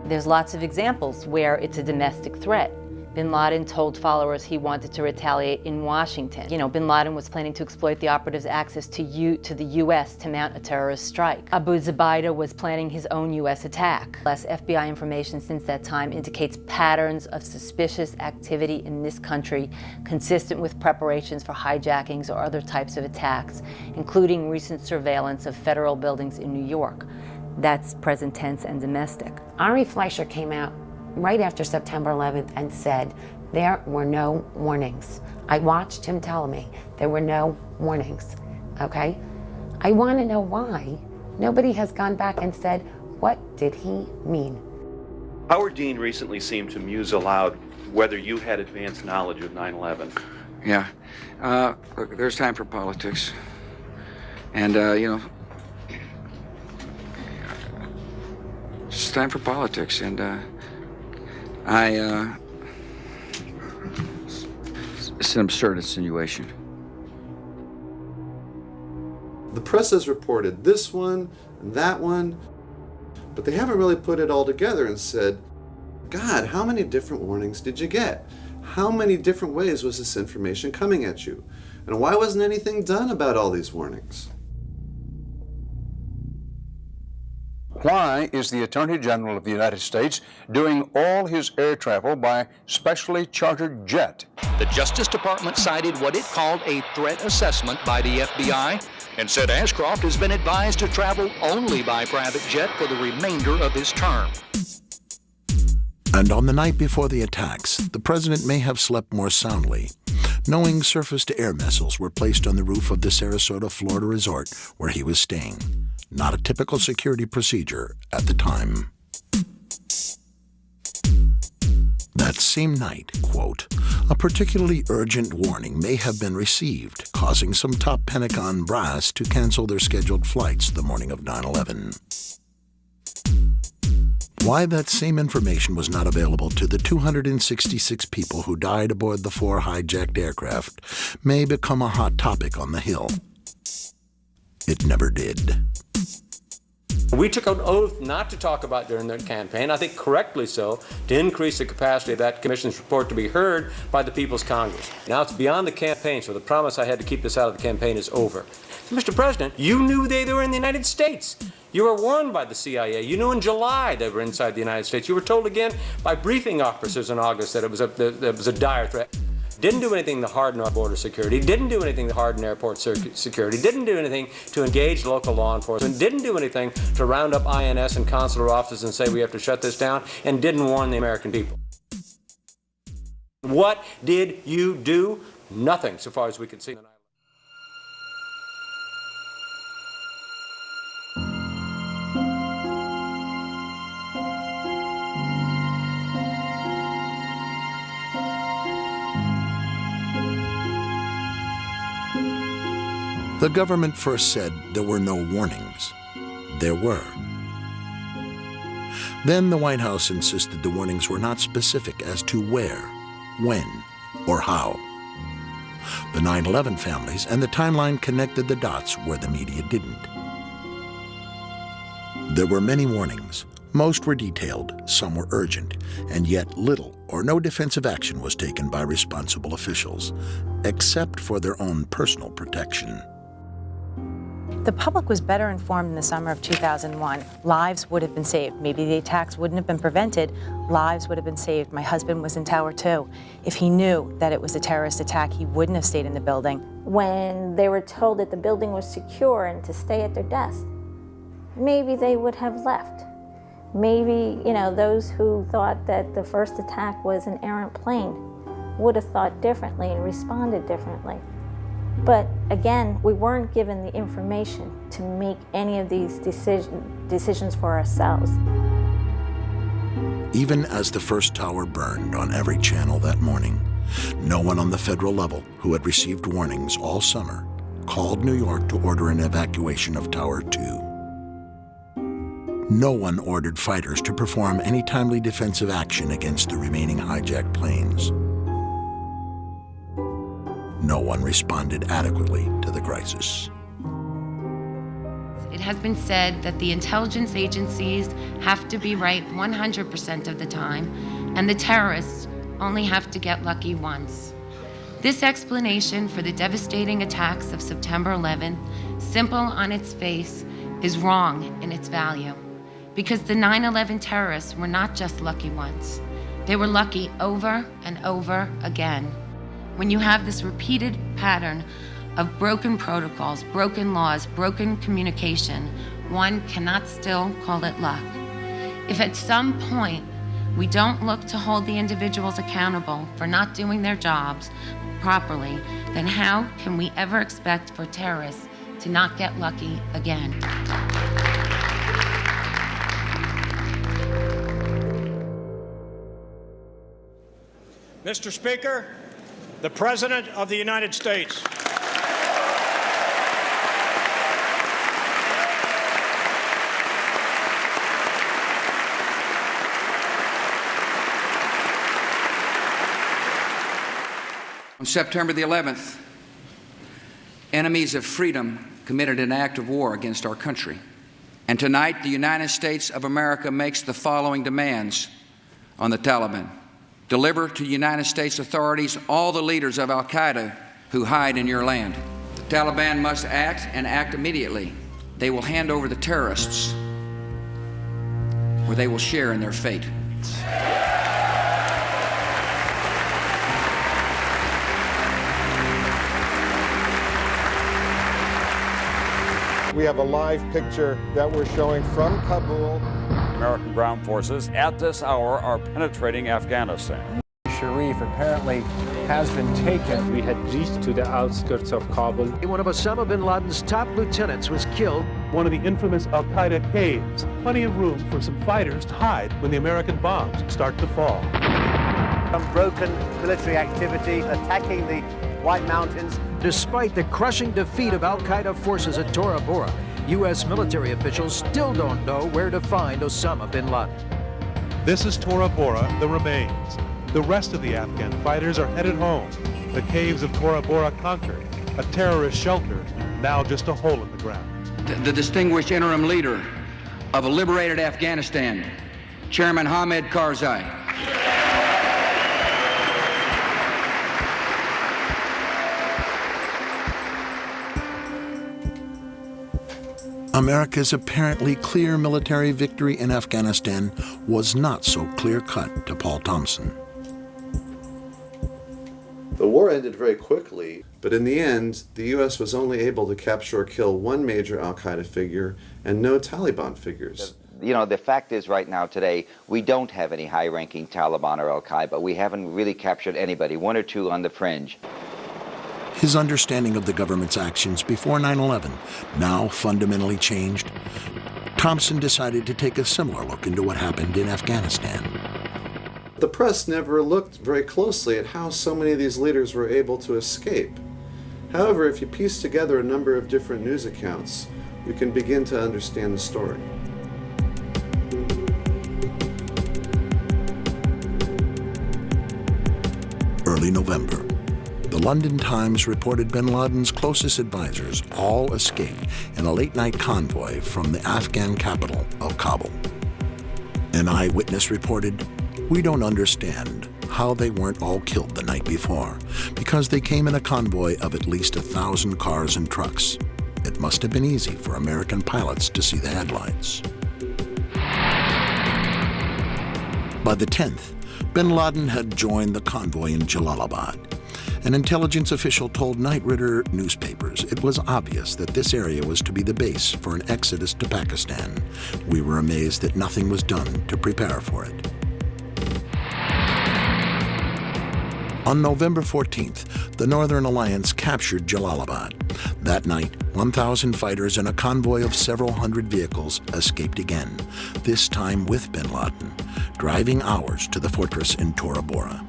There's lots of examples where it's a domestic threat. Bin Laden told followers he wanted to retaliate in Washington. You know, Bin Laden was planning to exploit the operatives' access to the U.S. to mount a terrorist strike. Abu Zubaydah was planning his own U.S. attack. Less FBI information since that time indicates patterns of suspicious activity in this country consistent with preparations for hijackings or other types of attacks, including recent surveillance of federal buildings in New York. That's present tense and domestic. Ari Fleischer came out right after September 11th and said there were no warnings. I watched him tell me there were no warnings, okay? I want to know why nobody has gone back and said, what did he mean? Howard Dean recently seemed to muse aloud whether you had advanced knowledge of 9/11. Yeah. Look, there's time for politics. And, you know, it's time for politics, and it's an absurd insinuation. The press has reported this one and that one, but they haven't really put it all together and said, God, how many different warnings did you get? How many different ways was this information coming at you? And why wasn't anything done about all these warnings? Why is the Attorney General of the United States doing all his air travel by specially chartered jet? The Justice Department cited what it called a threat assessment by the FBI and said Ashcroft has been advised to travel only by private jet for the remainder of his term. And on the night before the attacks, the president may have slept more soundly, knowing surface-to-air missiles were placed on the roof of the Sarasota, Florida resort where he was staying. Not a typical security procedure at the time. That same night, quote, a particularly urgent warning may have been received, causing some top Pentagon brass to cancel their scheduled flights the morning of 9/11. Why that same information was not available to the 266 people who died aboard the 4 hijacked aircraft may become a hot topic on the Hill. It never did. We took an oath not to talk about during the campaign, I think correctly so, to increase the capacity of that commission's report to be heard by the People's Congress. Now it's beyond the campaign, so the promise I had to keep this out of the campaign is over. So, Mr. President, you knew they were in the United States. You were warned by the CIA. You knew in July they were inside the United States. You were told again by briefing officers in August that it was a dire threat. Didn't do anything to harden our border security, didn't do anything to harden airport security, didn't do anything to engage local law enforcement, didn't do anything to round up INS and consular offices and say we have to shut this down, and didn't warn the American people. What did you do? Nothing, so far as we could see. The government first said there were no warnings. There were. Then the White House insisted the warnings were not specific as to where, when, or how. The 9/11 families and the timeline connected the dots where the media didn't. There were many warnings. Most were detailed, some were urgent, and yet little or no defensive action was taken by responsible officials, except for their own personal protection. The public was better informed in the summer of 2001. Lives would have been saved. Maybe the attacks wouldn't have been prevented. Lives would have been saved. My husband was in Tower 2. If he knew that it was a terrorist attack, he wouldn't have stayed in the building. When they were told that the building was secure and to stay at their desk, maybe they would have left. Maybe, those who thought that the first attack was an errant plane would have thought differently and responded differently. But again, we weren't given the information to make any of these decisions for ourselves. even as the first tower burned on every channel that morning. No one on the federal level who had received warnings all summer called New York to order an evacuation of Tower 2. No one ordered fighters to perform any timely defensive action against the remaining hijacked planes. No one responded adequately to the crisis. It has been said that the intelligence agencies have to be right 100% of the time, and the terrorists only have to get lucky once. This explanation for the devastating attacks of September 11th, simple on its face, is wrong in its value. Because the 9/11 terrorists were not just lucky once. They were lucky over and over again. When you have this repeated pattern of broken protocols, broken laws, broken communication, one cannot still call it luck. If at some point we don't look to hold the individuals accountable for not doing their jobs properly, then how can we ever expect for terrorists to not get lucky again? Mr. Speaker, the President of the United States. On September the 11th, enemies of freedom committed an act of war against our country. And tonight, the United States of America makes the following demands on the Taliban. Deliver to United States authorities all the leaders of al-Qaeda who hide in your land. The Taliban must act and act immediately. They will hand over the terrorists, or they will share in their fate. We have a live picture that we're showing from Kabul. American ground forces at this hour are penetrating Afghanistan. Sharif apparently has been taken. We had reached to the outskirts of Kabul. One of Osama bin Laden's top lieutenants was killed. One of the infamous al-Qaeda caves. Plenty of room for some fighters to hide when the American bombs start to fall. Unbroken military activity attacking the White Mountains. Despite the crushing defeat of al-Qaeda forces at Tora Bora, U.S. military officials still don't know where to find Osama bin Laden. This is Tora Bora, the remains. The rest of the Afghan fighters are headed home. The caves of Tora Bora conquered, a terrorist shelter, now just a hole in the ground. The distinguished interim leader of a liberated Afghanistan, Chairman Hamid Karzai. America's apparently clear military victory in Afghanistan was not so clear-cut to Paul Thompson. The war ended very quickly, but in the end, the U.S. was only able to capture or kill one major al-Qaeda figure and no Taliban figures. You know, the fact is right now today, we don't have any high-ranking Taliban or al-Qaeda, but we haven't really captured anybody, one or two on the fringe. His understanding of the government's actions before 9/11 now fundamentally changed. Thompson decided to take a similar look into what happened in Afghanistan. The press never looked very closely at how so many of these leaders were able to escape. However, if you piece together a number of different news accounts, you can begin to understand the story. Early November, the London Times reported bin Laden's closest advisors all escaped in a late-night convoy from the Afghan capital of Kabul. An eyewitness reported, "We don't understand how they weren't all killed the night before, because they came in a convoy of at least 1,000 cars and trucks. It must have been easy for American pilots to see the headlights." By the 10th, bin Laden had joined the convoy in Jalalabad. An intelligence official told Night Ritter newspapers it was obvious that this area was to be the base for an exodus to Pakistan. We were amazed that nothing was done to prepare for it. On November 14th, the Northern Alliance captured Jalalabad. That night, 1,000 fighters and a convoy of several hundred vehicles escaped again, this time with bin Laden, driving hours to the fortress in Tora Bora.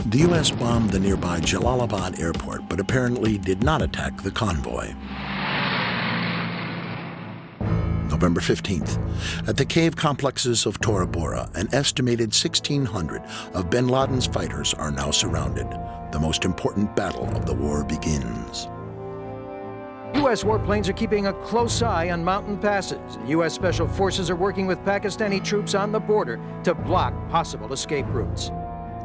The U.S. bombed the nearby Jalalabad airport, but apparently did not attack the convoy. November 15th, at the cave complexes of Tora Bora, an estimated 1,600 of bin Laden's fighters are now surrounded. The most important battle of the war begins. U.S. warplanes are keeping a close eye on mountain passes. U.S. Special Forces are working with Pakistani troops on the border to block possible escape routes.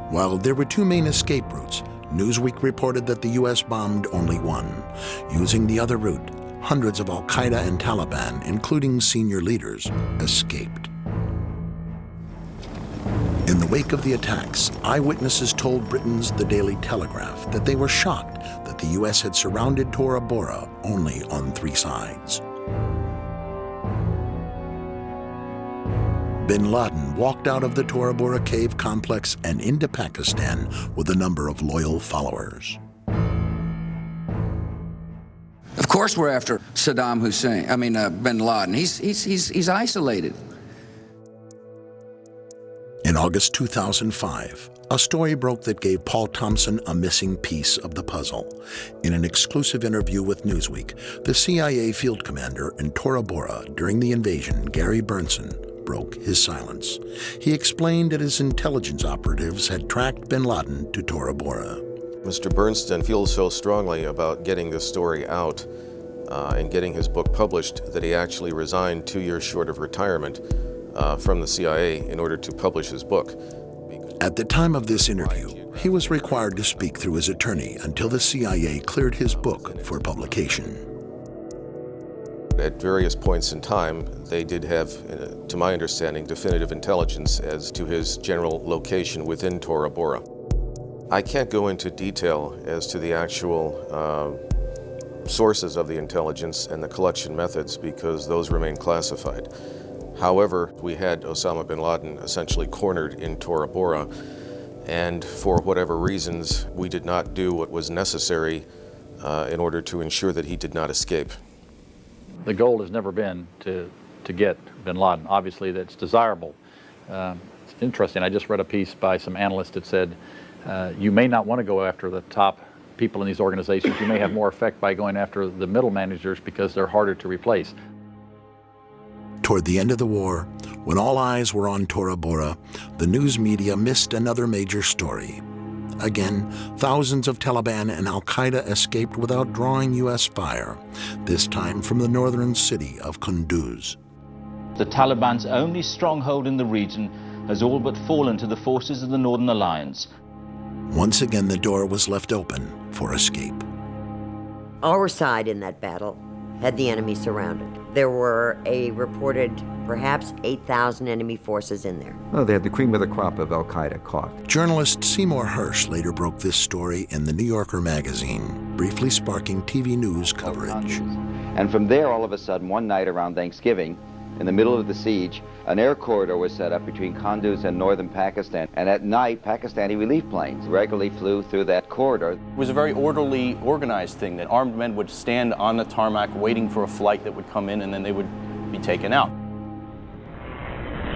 While there were two main escape routes, Newsweek reported that the U.S. bombed only one. Using the other route, hundreds of al-Qaeda and Taliban, including senior leaders, escaped. In the wake of the attacks, eyewitnesses told Britain's The Daily Telegraph that they were shocked that the U.S. had surrounded Tora Bora only on 3 sides. Bin Laden walked out of the Tora Bora cave complex and into Pakistan with a number of loyal followers. Of course we're after Saddam Hussein, bin Laden. He's isolated. In August 2005, a story broke that gave Paul Thompson a missing piece of the puzzle. In an exclusive interview with Newsweek, the CIA field commander in Tora Bora during the invasion, Gary Burnson, broke his silence. He explained that his intelligence operatives had tracked bin Laden to Tora Bora. Mr. Bernstein feels so strongly about getting this story out and getting his book published that he actually resigned 2 years short of retirement from the CIA in order to publish his book. At the time of this interview, he was required to speak through his attorney until the CIA cleared his book for publication. At various points in time, they did have, to my understanding, definitive intelligence as to his general location within Tora Bora. I can't go into detail as to the actual sources of the intelligence and the collection methods because those remain classified. However, we had Osama bin Laden essentially cornered in Tora Bora, and for whatever reasons, we did not do what was necessary in order to ensure that he did not escape. The goal has never been to get bin Laden. Obviously, that's desirable. It's interesting. I just read a piece by some analysts that said you may not want to go after the top people in these organizations. You may have more effect by going after the middle managers because they're harder to replace. Toward the end of the war, when all eyes were on Tora Bora, the news media missed another major story. Again, thousands of Taliban and al-Qaeda escaped without drawing U.S. fire, this time from the northern city of Kunduz. The Taliban's only stronghold in the region has all but fallen to the forces of the Northern Alliance. Once again, the door was left open for escape. Our side in that battle had the enemy surrounded. There were a reported perhaps 8,000 enemy forces in there. Oh, they had the cream of the crop of al-Qaeda caught. Journalist Seymour Hersh later broke this story in the New Yorker magazine, briefly sparking TV news coverage. And from there, all of a sudden, one night around Thanksgiving, in the middle of the siege, an air corridor was set up between Kunduz and northern Pakistan. And at night, Pakistani relief planes regularly flew through that corridor. It was a very orderly, organized thing that armed men would stand on the tarmac waiting for a flight that would come in, and then they would be taken out.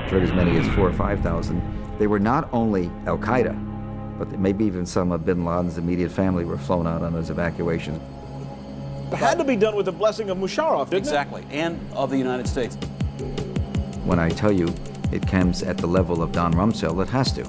For as many as 4,000 or 5,000, they were not only al-Qaeda, but maybe even some of bin Laden's immediate family were flown out on those evacuations. It had to be done with the blessing of Musharraf, didn't Exactly, and of the United States. When I tell you it comes at the level of Don Rumsfeld, it has to.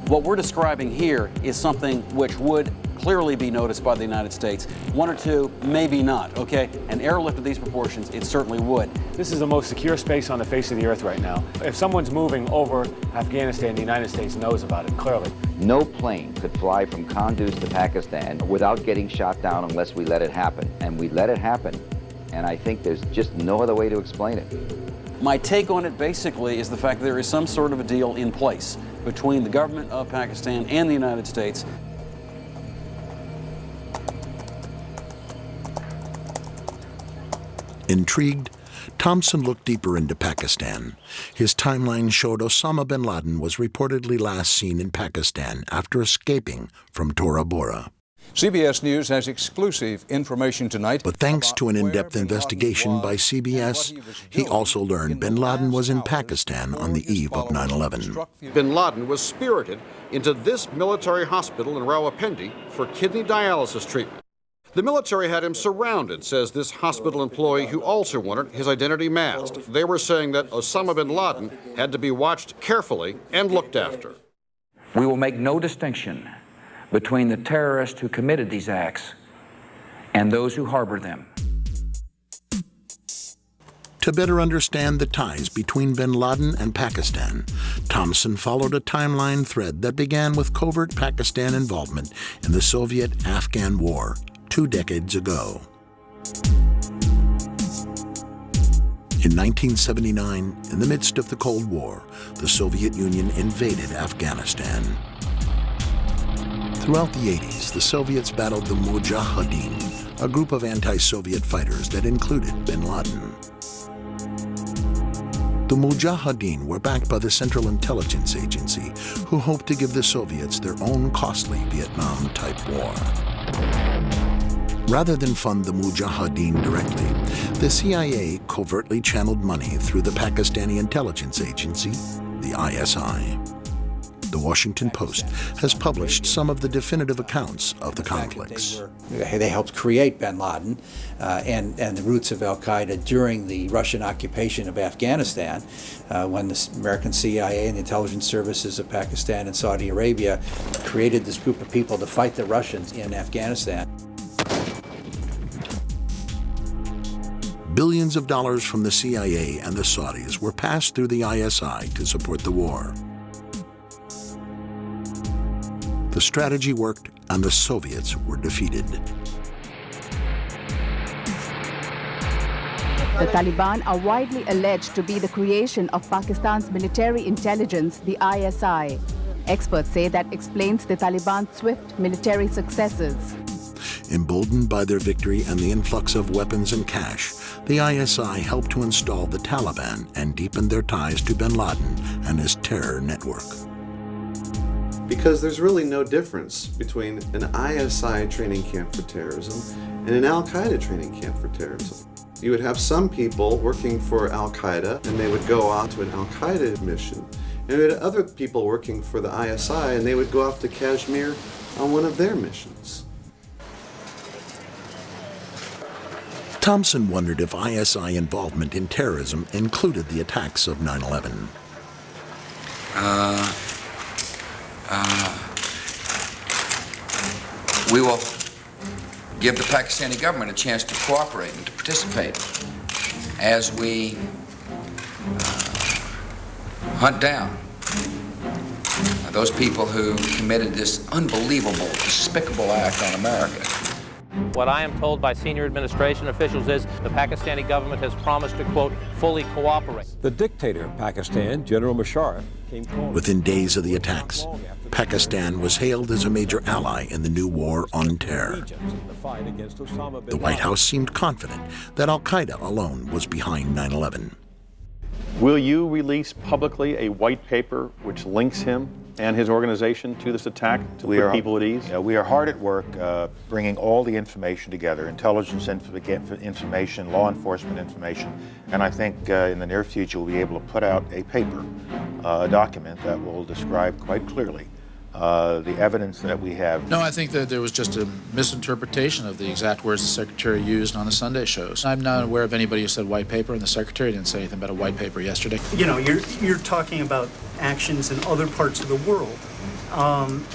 What we're describing here is something which would clearly be noticed by the United States. One or two, maybe not, okay? An airlift of these proportions, it certainly would. This is the most secure space on the face of the earth right now. If someone's moving over Afghanistan, the United States knows about it, clearly. No plane could fly from Kunduz to Pakistan without getting shot down unless we let it happen. And we let it happen. And I think there's just no other way to explain it. My take on it basically is the fact that there is some sort of a deal in place between the government of Pakistan and the United States. Intrigued, Thompson looked deeper into Pakistan. His timeline showed Osama bin Laden was reportedly last seen in Pakistan after escaping from Tora Bora. CBS News has exclusive information tonight. But thanks to an in-depth investigation by CBS, he also learned bin Laden was in Pakistan on the eve of 9/11. Bin Laden was spirited into this military hospital in Rawalpindi for kidney dialysis treatment. The military had him surrounded, says this hospital employee who also wanted his identity masked. They were saying that Osama bin Laden had to be watched carefully and looked after. We will make no distinction between the terrorists who committed these acts and those who harbor them. To better understand the ties between bin Laden and Pakistan, Thompson followed a timeline thread that began with covert Pakistan involvement in the Soviet-Afghan War 2 decades ago. In 1979, in the midst of the Cold War, the Soviet Union invaded Afghanistan. Throughout the 80s, the Soviets battled the Mujahideen, a group of anti-Soviet fighters that included bin Laden. The Mujahideen were backed by the Central Intelligence Agency, who hoped to give the Soviets their own costly Vietnam-type war. Rather than fund the Mujahideen directly, the CIA covertly channeled money through the Pakistani intelligence agency, the ISI. The Washington Post has published some of the definitive accounts of the conflicts. They helped create bin Laden and the roots of al-Qaeda during the Russian occupation of Afghanistan, when the American CIA and the intelligence services of Pakistan and Saudi Arabia created this group of people to fight the Russians in Afghanistan. Billions of dollars from the CIA and the Saudis were passed through the ISI to support the war. The strategy worked, and the Soviets were defeated. The Taliban are widely alleged to be the creation of Pakistan's military intelligence, the ISI. Experts say that explains the Taliban's swift military successes. Emboldened by their victory and the influx of weapons and cash, the ISI helped to install the Taliban and deepen their ties to bin Laden and his terror network. Because there's really no difference between an ISI training camp for terrorism and an Al-Qaeda training camp for terrorism. You would have some people working for Al-Qaeda and they would go off to an Al-Qaeda mission. And you had other people working for the ISI and they would go off to Kashmir on one of their missions. Thompson wondered if ISI involvement in terrorism included the attacks of 9/11. We will give the Pakistani government a chance to cooperate and to participate as we hunt down those people who committed this unbelievable, despicable act on America. What I am told by senior administration officials is the Pakistani government has promised to, quote, fully cooperate. The dictator of Pakistan, General Musharraf, came forward. Within days of the attacks, Pakistan was hailed as a major ally in the new war on terror. The White House seemed confident that Al-Qaeda alone was behind 9/11. Will you release publicly a white paper which links him and his organization to this attack to put people at ease? We are hard at work bringing all the information together, intelligence information, law enforcement information, and I think in the near future we'll be able to put out a paper, a document that will describe quite clearly the evidence that we have. No, I think that there was just a misinterpretation of the exact words the Secretary used on the Sunday shows. I'm not aware of anybody who said white paper, and the Secretary didn't say anything about a white paper yesterday. You know, you're talking about actions in other parts of the world.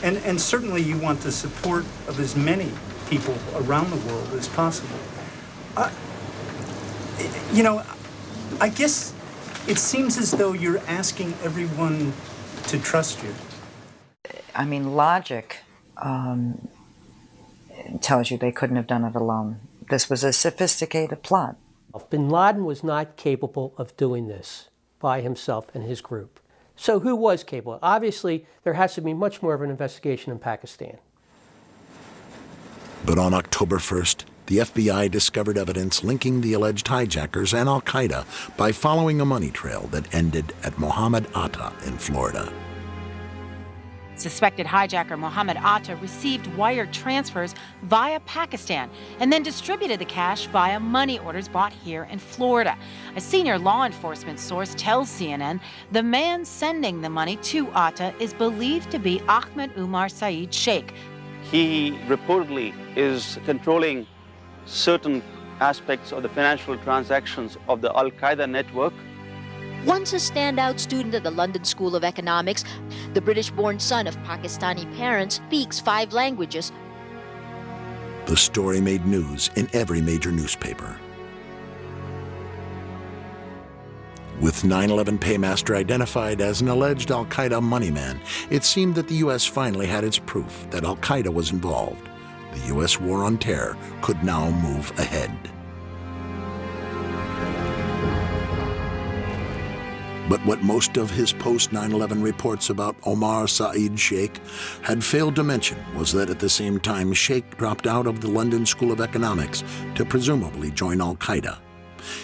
And certainly you want the support of as many people around the world as possible. You know, I guess it seems as though you're asking everyone to trust you. I mean, logic tells you they couldn't have done it alone. This was a sophisticated plot. Bin Laden was not capable of doing this by himself and his group. So who was capable? Obviously, there has to be much more of an investigation in Pakistan. But on October 1st, the FBI discovered evidence linking the alleged hijackers and al-Qaeda by following a money trail that ended at Mohammed Atta in Florida. Suspected hijacker Mohammed Atta received wire transfers via Pakistan and then distributed the cash via money orders bought here in Florida. A senior law enforcement source tells CNN the man sending the money to Atta is believed to be Ahmed Umar Saeed Sheikh. He reportedly is controlling certain aspects of the financial transactions of the Al-Qaeda network. Once a standout student at the London School of Economics, the British-born son of Pakistani parents speaks 5 languages. The story made news in every major newspaper. With 9/11 paymaster identified as an alleged al-Qaeda moneyman, it seemed that the U.S. finally had its proof that al-Qaeda was involved. The U.S. war on terror could now move ahead. But what most of his post-9/11 reports about Omar Saeed Sheikh had failed to mention was that at the same time Sheikh dropped out of the London School of Economics to presumably join al-Qaeda.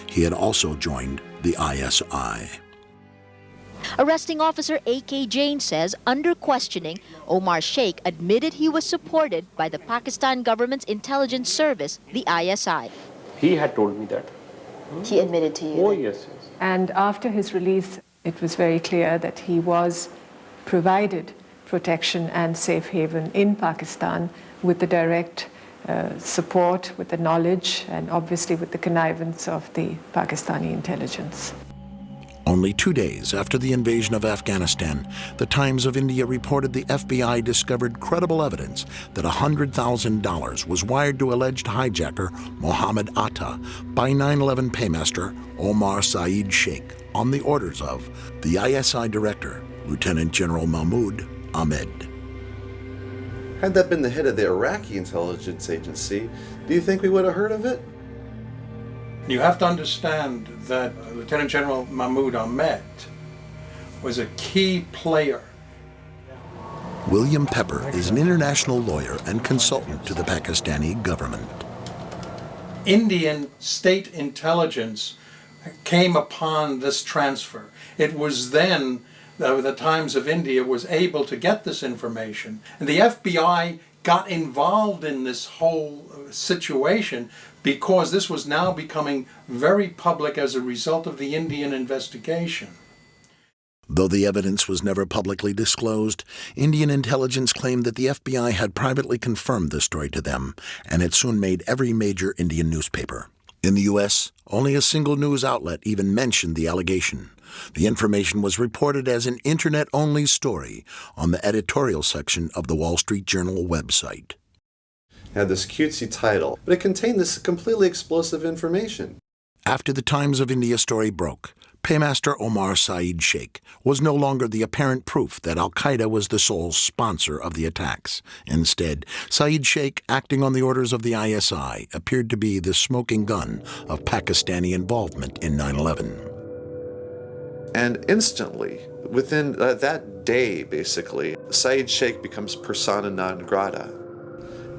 He had also joined the ISI. Arresting officer A.K. Jain says, under questioning, Omar Sheikh admitted he was supported by the Pakistan government's intelligence service, the ISI. He had told me that. He admitted to you? Oh, yes. And after his release, it was very clear that he was provided protection and safe haven in Pakistan with the direct support, with the knowledge, and obviously with the connivance of the Pakistani intelligence. Only 2 days after the invasion of Afghanistan, the Times of India reported the FBI discovered credible evidence that $100,000 was wired to alleged hijacker Mohammed Atta by 9/11 paymaster Omar Saeed Sheikh on the orders of the ISI director, Lieutenant General Mahmoud Ahmed. Had that been the head of the Iraqi intelligence agency, do you think we would have heard of it? You have to understand that Lieutenant General Mahmoud Ahmed was a key player. William Pepper is an international lawyer and consultant to the Pakistani government. Indian state intelligence came upon this transfer. It was then the Times of India was able to get this information, and the FBI got involved in this whole situation because this was now becoming very public as a result of the Indian investigation. Though the evidence was never publicly disclosed, Indian intelligence claimed that the FBI had privately confirmed the story to them, and it soon made every major Indian newspaper. In the U.S., only a single news outlet even mentioned the allegation. The information was reported as an internet-only story on the editorial section of the Wall Street Journal website. It had this cutesy title, but it contained this completely explosive information. After the Times of India story broke, paymaster Omar Saeed Sheikh was no longer the apparent proof that al-Qaeda was the sole sponsor of the attacks. Instead, Saeed Sheikh, acting on the orders of the ISI, appeared to be the smoking gun of Pakistani involvement in 9/11. And instantly, within that day, basically, Saeed Sheikh becomes persona non grata.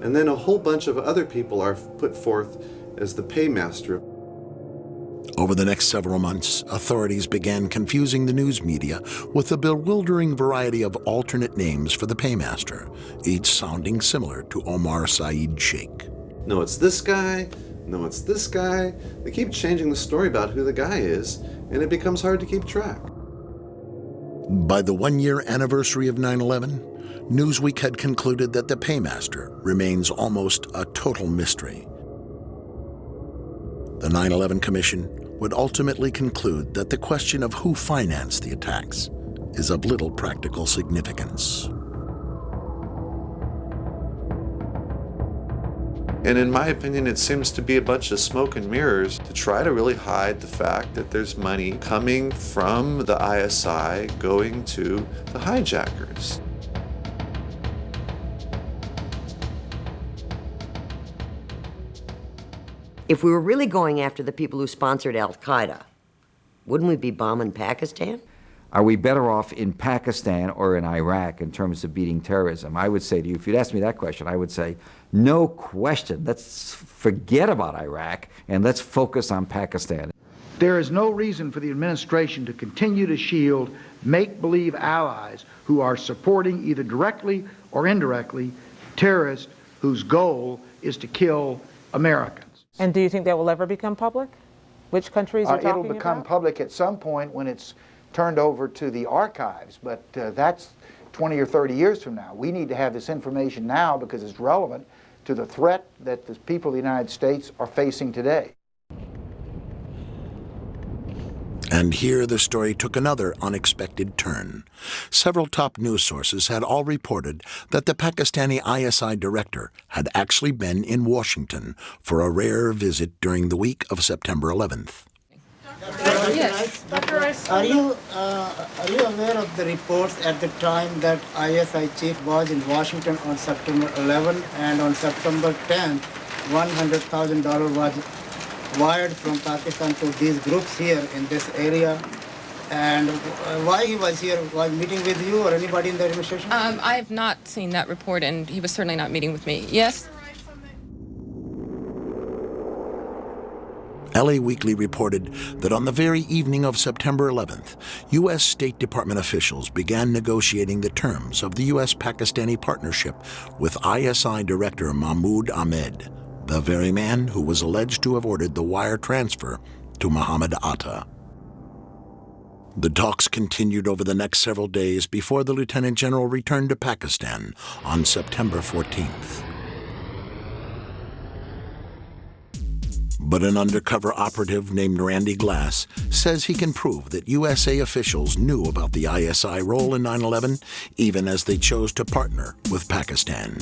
And then a whole bunch of other people are put forth as the paymaster. Over the next several months, authorities began confusing the news media with a bewildering variety of alternate names for the paymaster, each sounding similar to Omar Saeed Sheikh. No, it's this guy. No, it's this guy. They keep changing the story about who the guy is, and it becomes hard to keep track. By the one-year anniversary of 9/11, Newsweek had concluded that the paymaster remains almost a total mystery. The 9/11 Commission would ultimately conclude that the question of who financed the attacks is of little practical significance. And in my opinion, it seems to be a bunch of smoke and mirrors to try to really hide the fact that there's money coming from the ISI going to the hijackers. If we were really going after the people who sponsored al-Qaeda, wouldn't we be bombing Pakistan? Are we better off in Pakistan or in Iraq in terms of beating terrorism? I would say to you, if you'd asked me that question, I would say, no question. Let's forget about Iraq and let's focus on Pakistan. There is no reason for the administration to continue to shield make-believe allies who are supporting, either directly or indirectly, terrorists whose goal is to kill Americans. And do you think that will ever become public? Which countries are talking about? It'll become public at some point when it's turned over to the archives, but that's 20 or 30 years from now. We need to have this information now because it's relevant to the threat that the people of the United States are facing today. And here the story took another unexpected turn. Several top news sources had all reported that the Pakistani ISI director had actually been in Washington for a rare visit during the week of September 11th. Yes. Are you aware of the reports at the time that ISI chief was in Washington on September 11 and on September 10th, $100,000 was wired from Pakistan to these groups here in this area? And why he was here? Was meeting with you or anybody in the administration? I have not seen that report, and he was certainly not meeting with me. Yes? LA Weekly reported that on the very evening of September 11th, U.S. State Department officials began negotiating the terms of the U.S.-Pakistani partnership with ISI Director Mahmoud Ahmed, the very man who was alleged to have ordered the wire transfer to Muhammad Atta. The talks continued over the next several days before the Lieutenant General returned to Pakistan on September 14th. But an undercover operative named Randy Glass says he can prove that USA officials knew about the ISI role in 9/11, even as they chose to partner with Pakistan.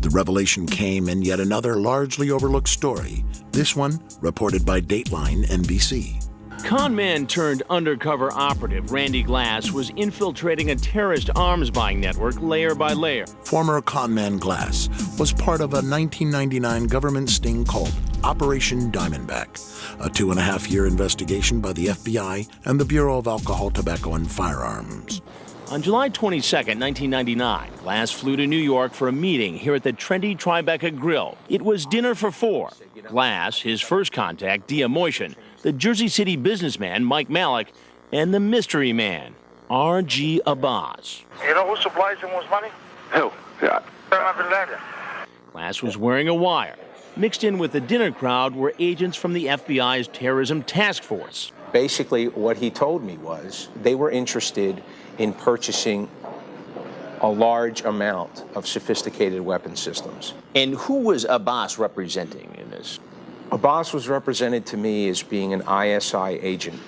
The revelation came in yet another largely overlooked story, this one reported by Dateline NBC. Con man turned undercover operative Randy Glass was infiltrating a terrorist arms buying network layer by layer. Former conman Glass was part of a 1999 government sting called Operation Diamondback, a 2.5-year investigation by the FBI and the Bureau of Alcohol, Tobacco, and Firearms. On July 22, 1999, Glass flew to New York for a meeting here at the trendy Tribeca Grill. It was dinner for 4. Glass, his first contact, Dia Moishan, the Jersey City businessman Mike Malik, and the mystery man, R.G. Abbas. You know who supplies him with money? Who? Yeah. Glass was wearing a wire. Mixed in with the dinner crowd were agents from the FBI's terrorism task force. Basically, what he told me was they were interested in purchasing a large amount of sophisticated weapon systems. And who was Abbas representing in this? Abbas was represented to me as being an ISI agent.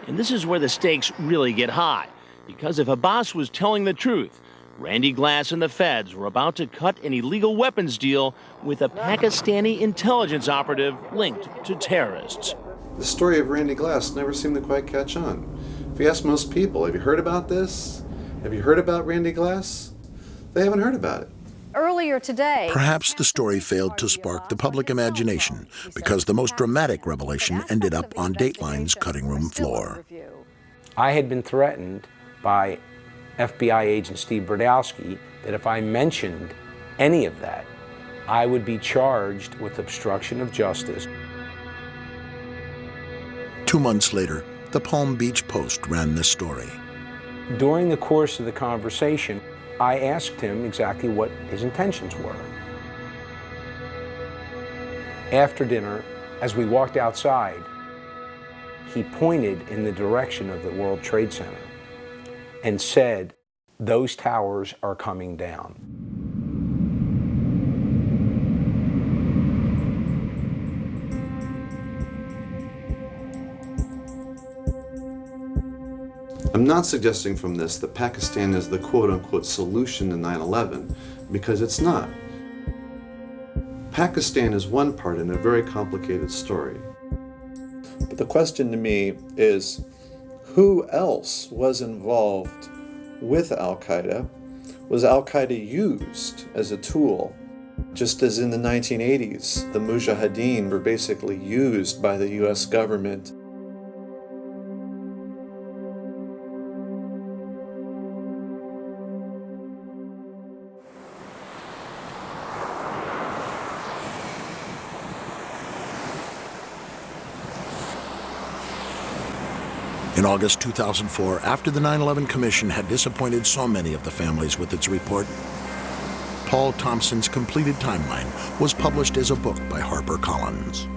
And this is where the stakes really get high. Because if Abbas was telling the truth, Randy Glass and the feds were about to cut an illegal weapons deal with a Pakistani intelligence operative linked to terrorists. The story of Randy Glass never seemed to quite catch on. If you ask most people, have you heard about this? Have you heard about Randy Glass? They haven't heard about it. Earlier today, perhaps the story failed to spark the public imagination because the most dramatic revelation ended up on Dateline's cutting room floor. I had been threatened by FBI agent Steve Brodowski that if I mentioned any of that, I would be charged with obstruction of justice. 2 months later, the Palm Beach Post ran this story. During the course of the conversation, I asked him exactly what his intentions were. After dinner, as we walked outside, he pointed in the direction of the World Trade Center and said, "Those towers are coming down." I'm not suggesting from this that Pakistan is the quote-unquote solution to 9/11, because it's not. Pakistan is one part in a very complicated story. But the question to me is, who else was involved with Al-Qaeda? Was Al-Qaeda used as a tool? Just as in the 1980s, the Mujahideen were basically used by the US government. In August 2004, after the 9/11 Commission had disappointed so many of the families with its report, Paul Thompson's completed timeline was published as a book by HarperCollins.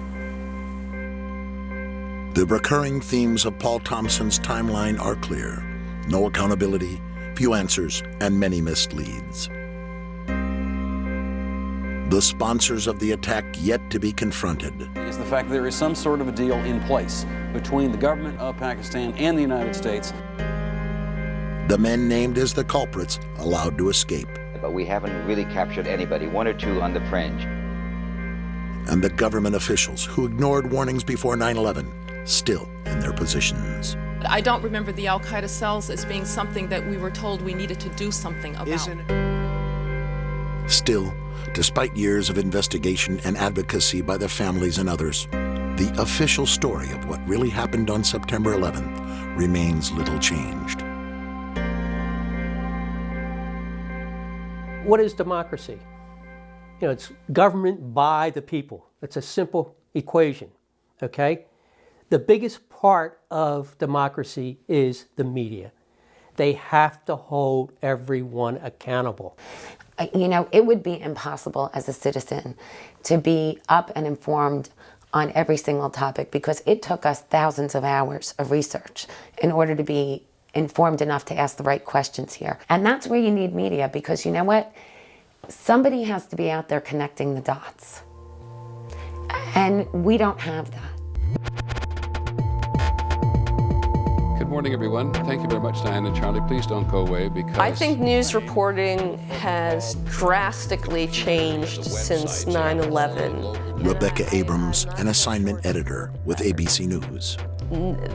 The recurring themes of Paul Thompson's timeline are clear: no accountability, few answers, and many missed leads. The sponsors of the attack yet to be confronted. Is the fact that there is some sort of a deal in place between the government of Pakistan and the United States. The men named as the culprits allowed to escape. But we haven't really captured anybody, one or two on the fringe. And the government officials who ignored warnings before 9/11, still in their positions. I don't remember the Al-Qaeda cells as being something that we were told we needed to do something about. Still, despite years of investigation and advocacy by the families and others, the official story of what really happened on September 11th remains little changed. What is democracy? You know, it's government by the people. It's a simple equation, okay? The biggest part of democracy is the media. They have to hold everyone accountable. You know, it would be impossible as a citizen to be up and informed on every single topic because it took us thousands of hours of research in order to be informed enough to ask the right questions here. And that's where you need media, because you know what? Somebody has to be out there connecting the dots. And we don't have that. Good morning, everyone. Thank you very much, Diane and Charlie. Please don't go away because I think news reporting has drastically changed since 9/11. Rebecca Abrams, an assignment editor with ABC News.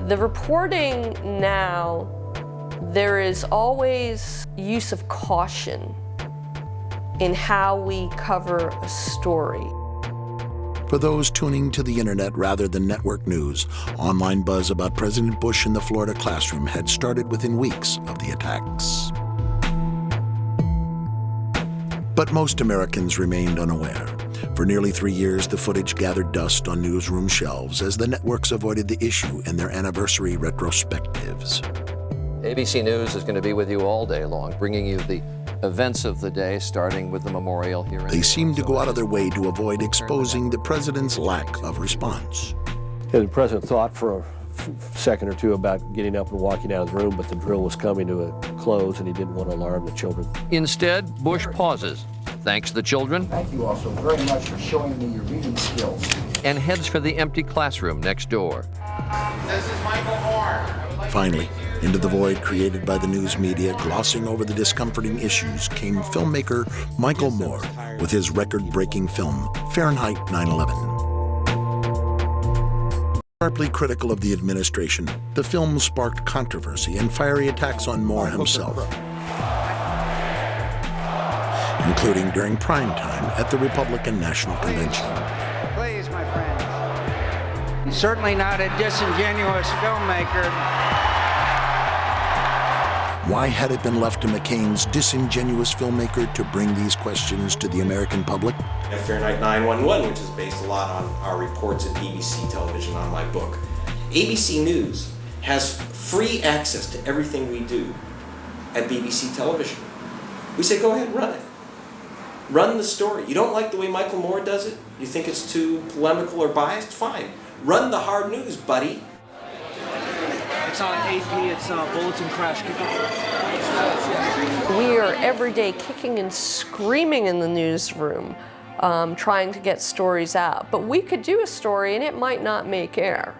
The reporting now, there is always use of caution in how we cover a story. For those tuning to the internet rather than network news, online buzz about President Bush in the Florida classroom had started within weeks of the attacks. But most Americans remained unaware. For nearly 3 years, the footage gathered dust on newsroom shelves as the networks avoided the issue in their anniversary retrospectives. ABC News is going to be with you all day long, bringing you the events of the day, starting with the memorial here in They seemed to go out of their way to avoid exposing the president's lack of response. And the president thought for a second or two about getting up and walking out of the room, but the drill was coming to a close and he didn't want to alarm the children. Instead, Bush pauses, thanks the children. Thank you all so very much for showing me your reading skills. And heads for the empty classroom next door. This is Michael Moore. Finally, into the void created by the news media glossing over the discomforting issues came filmmaker Michael Moore with his record-breaking film, Fahrenheit 9/11. Sharply critical of the administration, the film sparked controversy and fiery attacks on Moore himself, including during prime time at the Republican National Convention. Please, my friends. He's certainly not a disingenuous filmmaker. Why had it been left to McCain's disingenuous filmmaker to bring these questions to the American public? Fahrenheit 9/11, which is based a lot on our reports at BBC television on my book. ABC News has free access to everything we do at BBC television. We say, go ahead, run it. Run the story. You don't like the way Michael Moore does it? You think it's too polemical or biased? Fine. Run the hard news, buddy. It's on AP, it's on Bulletin Crash. We are every day kicking and screaming in the newsroom, trying to get stories out. But we could do a story and it might not make air.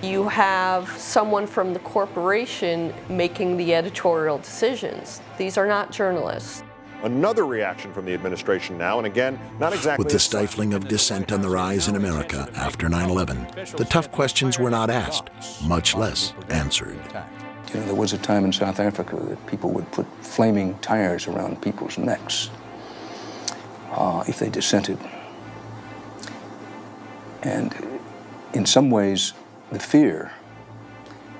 You have someone from the corporation making the editorial decisions. These are not journalists. Another reaction from the administration now, and again, not exactly... With the stifling of dissent on the rise in America after 9/11, the tough questions were not asked, much less answered. You know, there was a time in South Africa that people would put flaming tires around people's necks if they dissented. And in some ways, the fear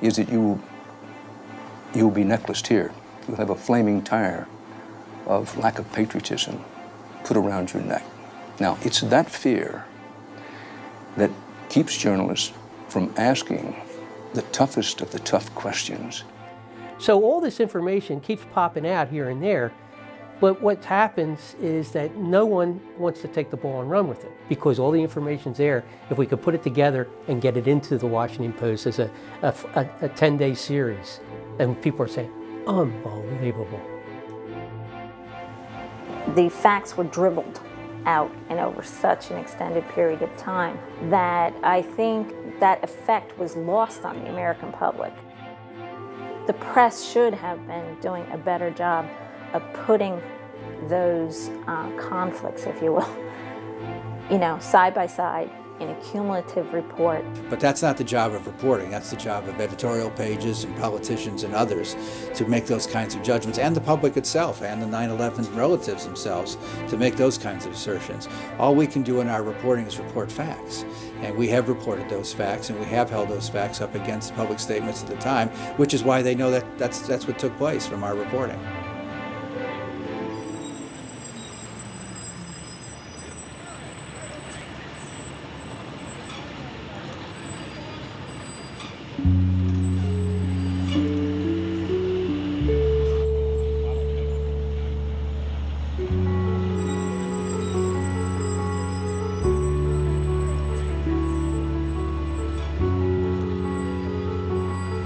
is that you'll be necklaced here. You'll have a flaming tire of lack of patriotism put around your neck. Now, it's that fear that keeps journalists from asking the toughest of the tough questions. So all this information keeps popping out here and there, but what happens is that no one wants to take the ball and run with it because all the information's there. If we could put it together and get it into the Washington Post as a 10-day series, and people are saying, unbelievable. The facts were dribbled out and over such an extended period of time that I think that effect was lost on the American public. The press should have been doing a better job of putting those conflicts, if you will, side by side in a cumulative report. But that's not the job of reporting. That's the job of editorial pages and politicians and others to make those kinds of judgments, and the public itself and the 9/11 relatives themselves to make those kinds of assertions. All we can do in our reporting is report facts. And we have reported those facts, and we have held those facts up against public statements at the time, which is why they know that that's what took place from our reporting.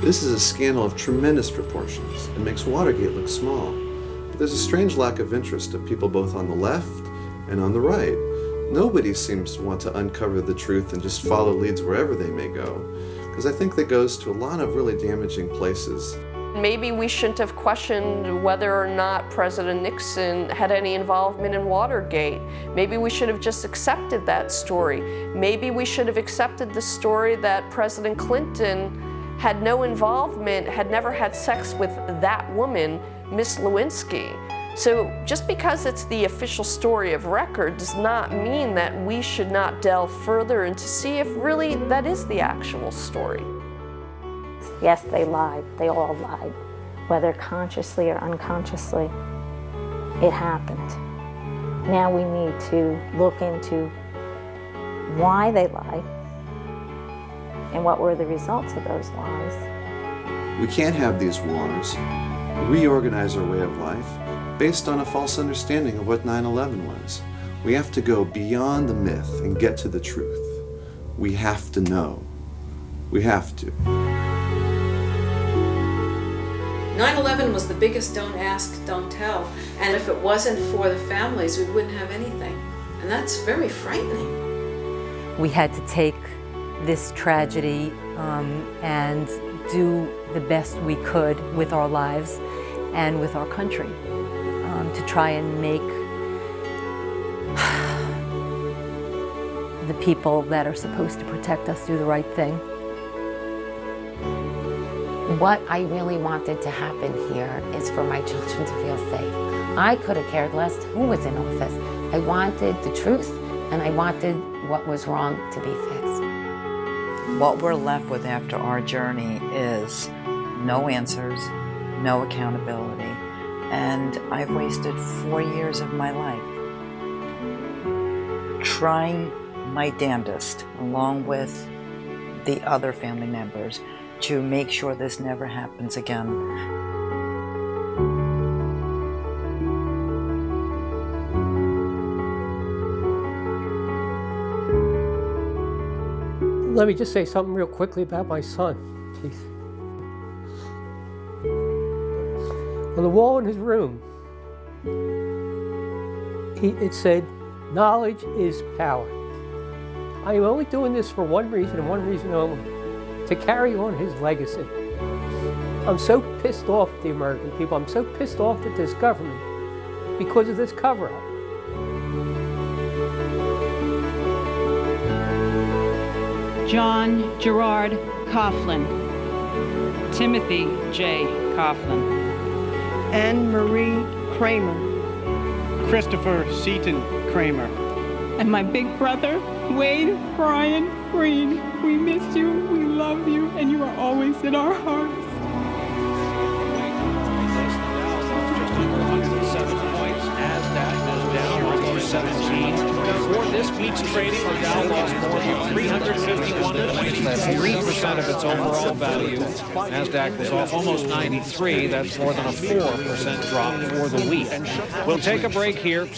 This is a scandal of tremendous proportions. It makes Watergate look small. But there's a strange lack of interest of people both on the left and on the right. Nobody seems to want to uncover the truth and just follow leads wherever they may go, because I think that goes to a lot of really damaging places. Maybe we shouldn't have questioned whether or not President Nixon had any involvement in Watergate. Maybe we should have just accepted that story. Maybe we should have accepted the story that President Clinton had no involvement, had never had sex with that woman, Miss Lewinsky. So just because it's the official story of record does not mean that we should not delve further and to see if really that is the actual story. Yes, they lied. They all lied, whether consciously or unconsciously. It happened. Now we need to look into why they lied and what were the results of those lies. We can't have these wars, reorganize our way of life based on a false understanding of what 9/11 was. We have to go beyond the myth and get to the truth. We have to know. We have to. 9/11 was the biggest don't ask, don't tell. And if it wasn't for the families, we wouldn't have anything. And that's very frightening. We had to take this tragedy and do the best we could with our lives and with our country to try and make the people that are supposed to protect us do the right thing. What I really wanted to happen here is for my children to feel safe. I could have cared less who was in office. I wanted the truth, and I wanted what was wrong to be fixed. What we're left with after our journey is no answers, no accountability, and I've wasted 4 years of my life trying my damnedest, along with the other family members, to make sure this never happens again. Let me just say something real quickly about my son, please. On the wall in his room, it said, "Knowledge is power." I am only doing this for one reason and one reason only, to carry on his legacy. I'm so pissed off at the American people. I'm so pissed off at this government because of this cover-up. John Gerard Coughlin. Timothy J. Coughlin. Anne Marie Kramer. Christopher Seaton Kramer. And my big brother, Wade Brian Green. We miss you, we love you, and you are always in our hearts. For this week's trading, the Dow lost more than 351 points. That's 3% of its overall value. NASDAQ was off almost 93. That's more than a 4% drop for the week. We'll take a break here.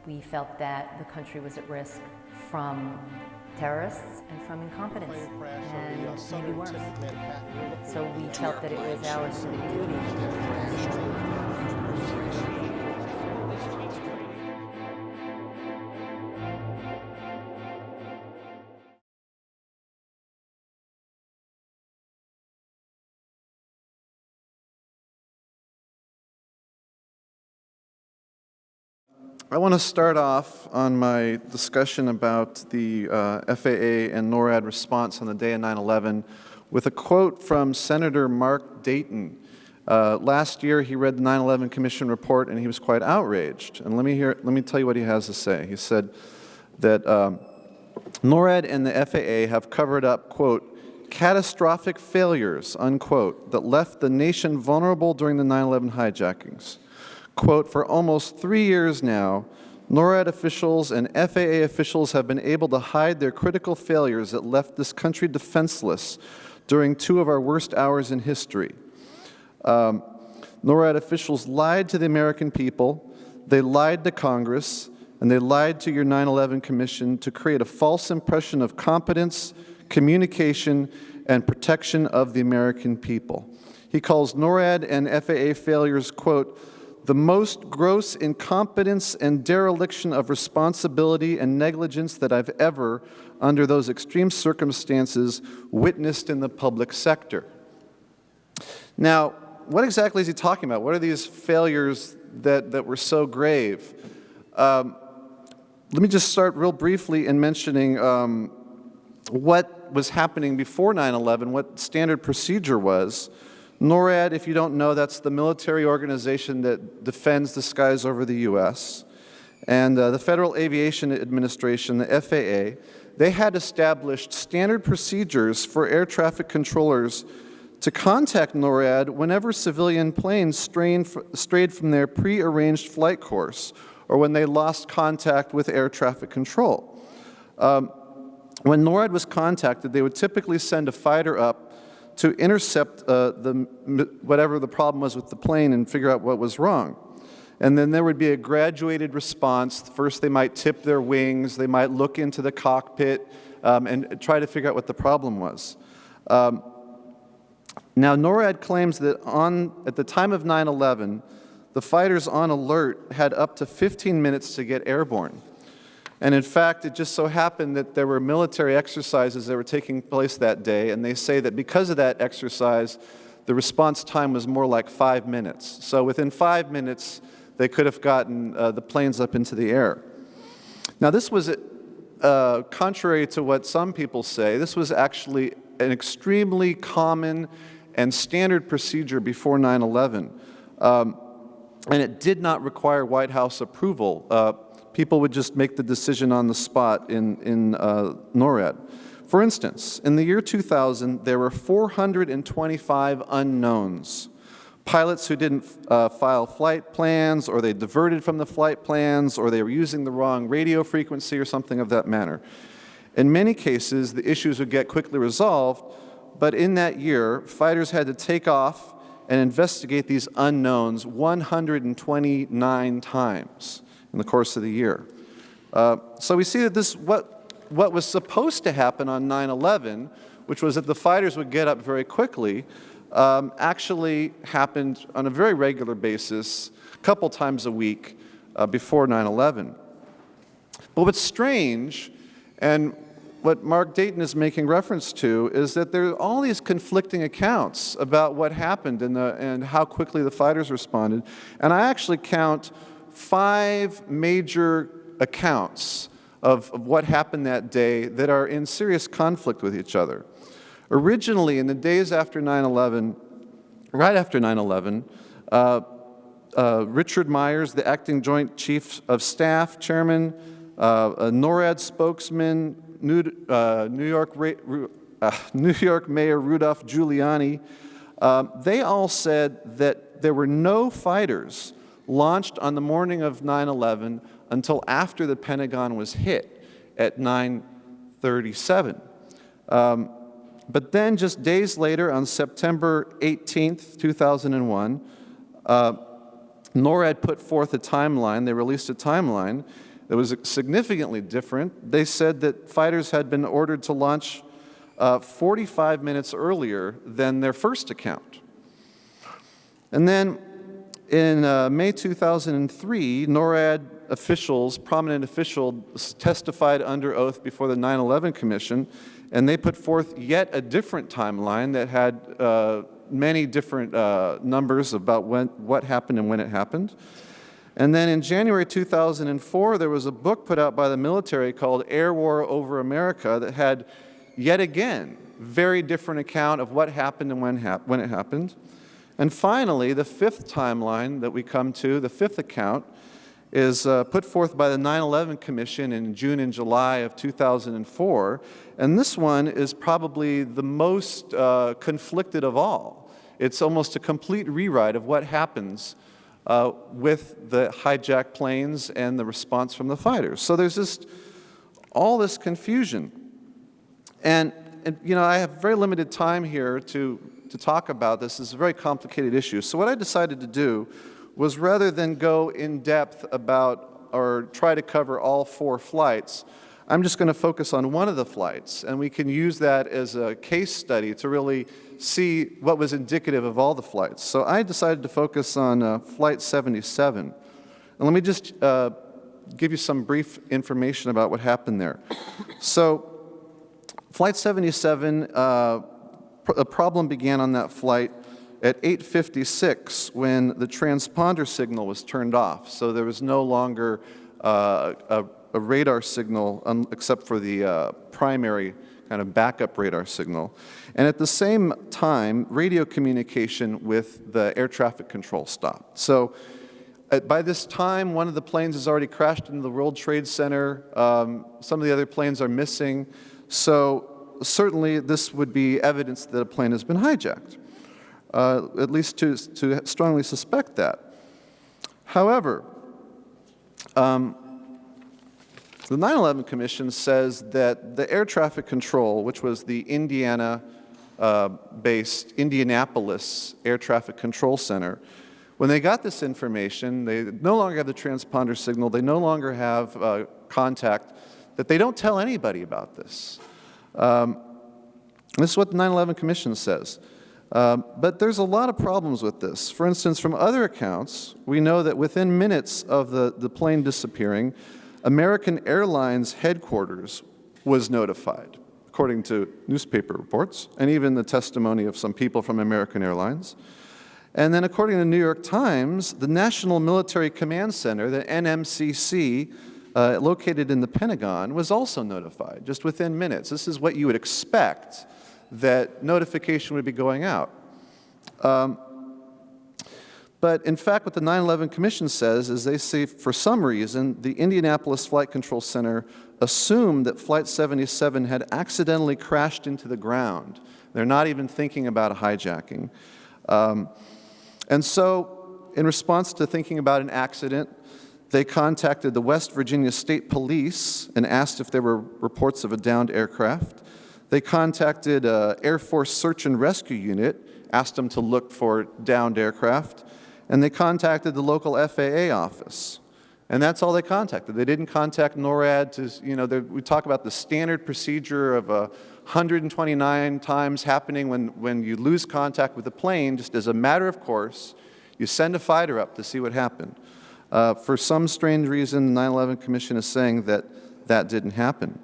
We felt that the country was at risk from terrorists and from incompetence, and maybe worse. So we felt that it was our civic duty. I want to start off on my discussion about the FAA and NORAD response on the day of 9/11 with a quote from Senator Mark Dayton. Last year, he read the 9/11 Commission report, and he was quite outraged. And let me tell you what he has to say. He said that NORAD and the FAA have covered up, quote, catastrophic failures, unquote, that left the nation vulnerable during the 9/11 hijackings. Quote, for almost 3 years now, NORAD officials and FAA officials have been able to hide their critical failures that left this country defenseless during 2 of our worst hours in history. NORAD officials lied to the American people, they lied to Congress, and they lied to your 9/11 Commission to create a false impression of competence, communication, and protection of the American people. He calls NORAD and FAA failures, quote, the most gross incompetence and dereliction of responsibility and negligence that I've ever, under those extreme circumstances, witnessed in the public sector. Now, what exactly is he talking about? What are these failures that were so grave? Let me just start real briefly in mentioning what was happening before 9/11, what standard procedure was. NORAD, if you don't know, that's the military organization that defends the skies over the U.S. And the Federal Aviation Administration, the FAA, they had established standard procedures for air traffic controllers to contact NORAD whenever civilian planes strayed from their pre-arranged flight course or when they lost contact with air traffic control. When NORAD was contacted, they would typically send a fighter up to intercept whatever the problem was with the plane and figure out what was wrong. And then there would be a graduated response. First, they might tip their wings, they might look into the cockpit and try to figure out what the problem was. Now, NORAD claims that at the time of 9/11, the fighters on alert had up to 15 minutes to get airborne. And in fact, it just so happened that there were military exercises that were taking place that day, and they say that because of that exercise, the response time was more like 5 minutes. So within 5 minutes, they could have gotten the planes up into the air. Now this was, contrary to what some people say, this was actually an extremely common and standard procedure before 9/11. And it did not require White House approval. People would just make the decision on the spot in NORAD. For instance, in the year 2000, there were 425 unknowns. Pilots who didn't file flight plans, or they diverted from the flight plans, or they were using the wrong radio frequency or something of that manner. In many cases, the issues would get quickly resolved, but in that year, fighters had to take off and investigate these unknowns 129 times in the course of the year. So we see that this, what was supposed to happen on 9/11, which was that the fighters would get up very quickly, actually happened on a very regular basis, a couple times a week before 9/11. But what's strange, and what Mark Dayton is making reference to, is that there are all these conflicting accounts about what happened and how quickly the fighters responded. And I actually count 5 major accounts of what happened that day that are in serious conflict with each other. Originally, in the days after 9/11, right after 9/11, Richard Myers, the acting Joint Chief of Staff, Chairman, a NORAD spokesman, New York Mayor Rudolph Giuliani, they all said that there were no fighters launched on the morning of 9/11 until after the Pentagon was hit at 9:37. But then just days later, on September 18th, 2001, NORAD put forth a timeline. They released a timeline that was significantly different. They said that fighters had been ordered to launch 45 minutes earlier than their first account. And then in May 2003, NORAD officials, prominent officials, testified under oath before the 9/11 Commission, and they put forth yet a different timeline that had many different numbers about what happened and when it happened. And then in January 2004, there was a book put out by the military called Air War Over America that had, yet again, very different account of what happened and when it happened. And finally, the 5th timeline that we come to, the 5th account, is put forth by the 9/11 Commission in June and July of 2004. And this one is probably the most conflicted of all. It's almost a complete rewrite of what happens with the hijacked planes and the response from the fighters. So there's just all this confusion. And you know, I have very limited time here to talk about this. It's a very complicated issue. So what I decided to do was, rather than go in depth about or try to cover all 4 flights, I'm just going to focus on one of the flights, and we can use that as a case study to really see what was indicative of all the flights. So I decided to focus on Flight 77. And let me just give you some brief information about what happened there. So Flight 77, a problem began on that flight at 8:56 when the transponder signal was turned off. So there was no longer a radar signal except for the primary kind of backup radar signal. And at the same time, radio communication with the air traffic control stopped. So by this time, one of the planes has already crashed into the World Trade Center. Some of the other planes are missing. So certainly this would be evidence that a plane has been hijacked, at least to strongly suspect that. However, the 9/11 Commission says that the air traffic control, which was the Indiana-based Indianapolis Air Traffic Control Center, when they got this information, they no longer have the transponder signal, they no longer have contact, that they don't tell anybody about this. This is what the 9/11 Commission says. But there's a lot of problems with this. For instance, from other accounts, we know that within minutes of the plane disappearing, American Airlines headquarters was notified, according to newspaper reports, and even the testimony of some people from American Airlines. And then according to the New York Times, the National Military Command Center, the NMCC, located in the Pentagon, was also notified, just within minutes. This is what you would expect, that notification would be going out. But in fact, what the 9/11 Commission says is they say, for some reason, the Indianapolis Flight Control Center assumed that Flight 77 had accidentally crashed into the ground. They're not even thinking about a hijacking. And so, in response to thinking about an accident, they contacted the West Virginia State Police and asked if there were reports of a downed aircraft. They contacted Air Force Search and Rescue Unit, asked them to look for downed aircraft, and they contacted the local FAA office. And that's all they contacted. They didn't contact NORAD to, we talk about the standard procedure of 129 times happening when you lose contact with a plane, just as a matter of course, you send a fighter up to see what happened. For some strange reason, the 9/11 Commission is saying that that didn't happen.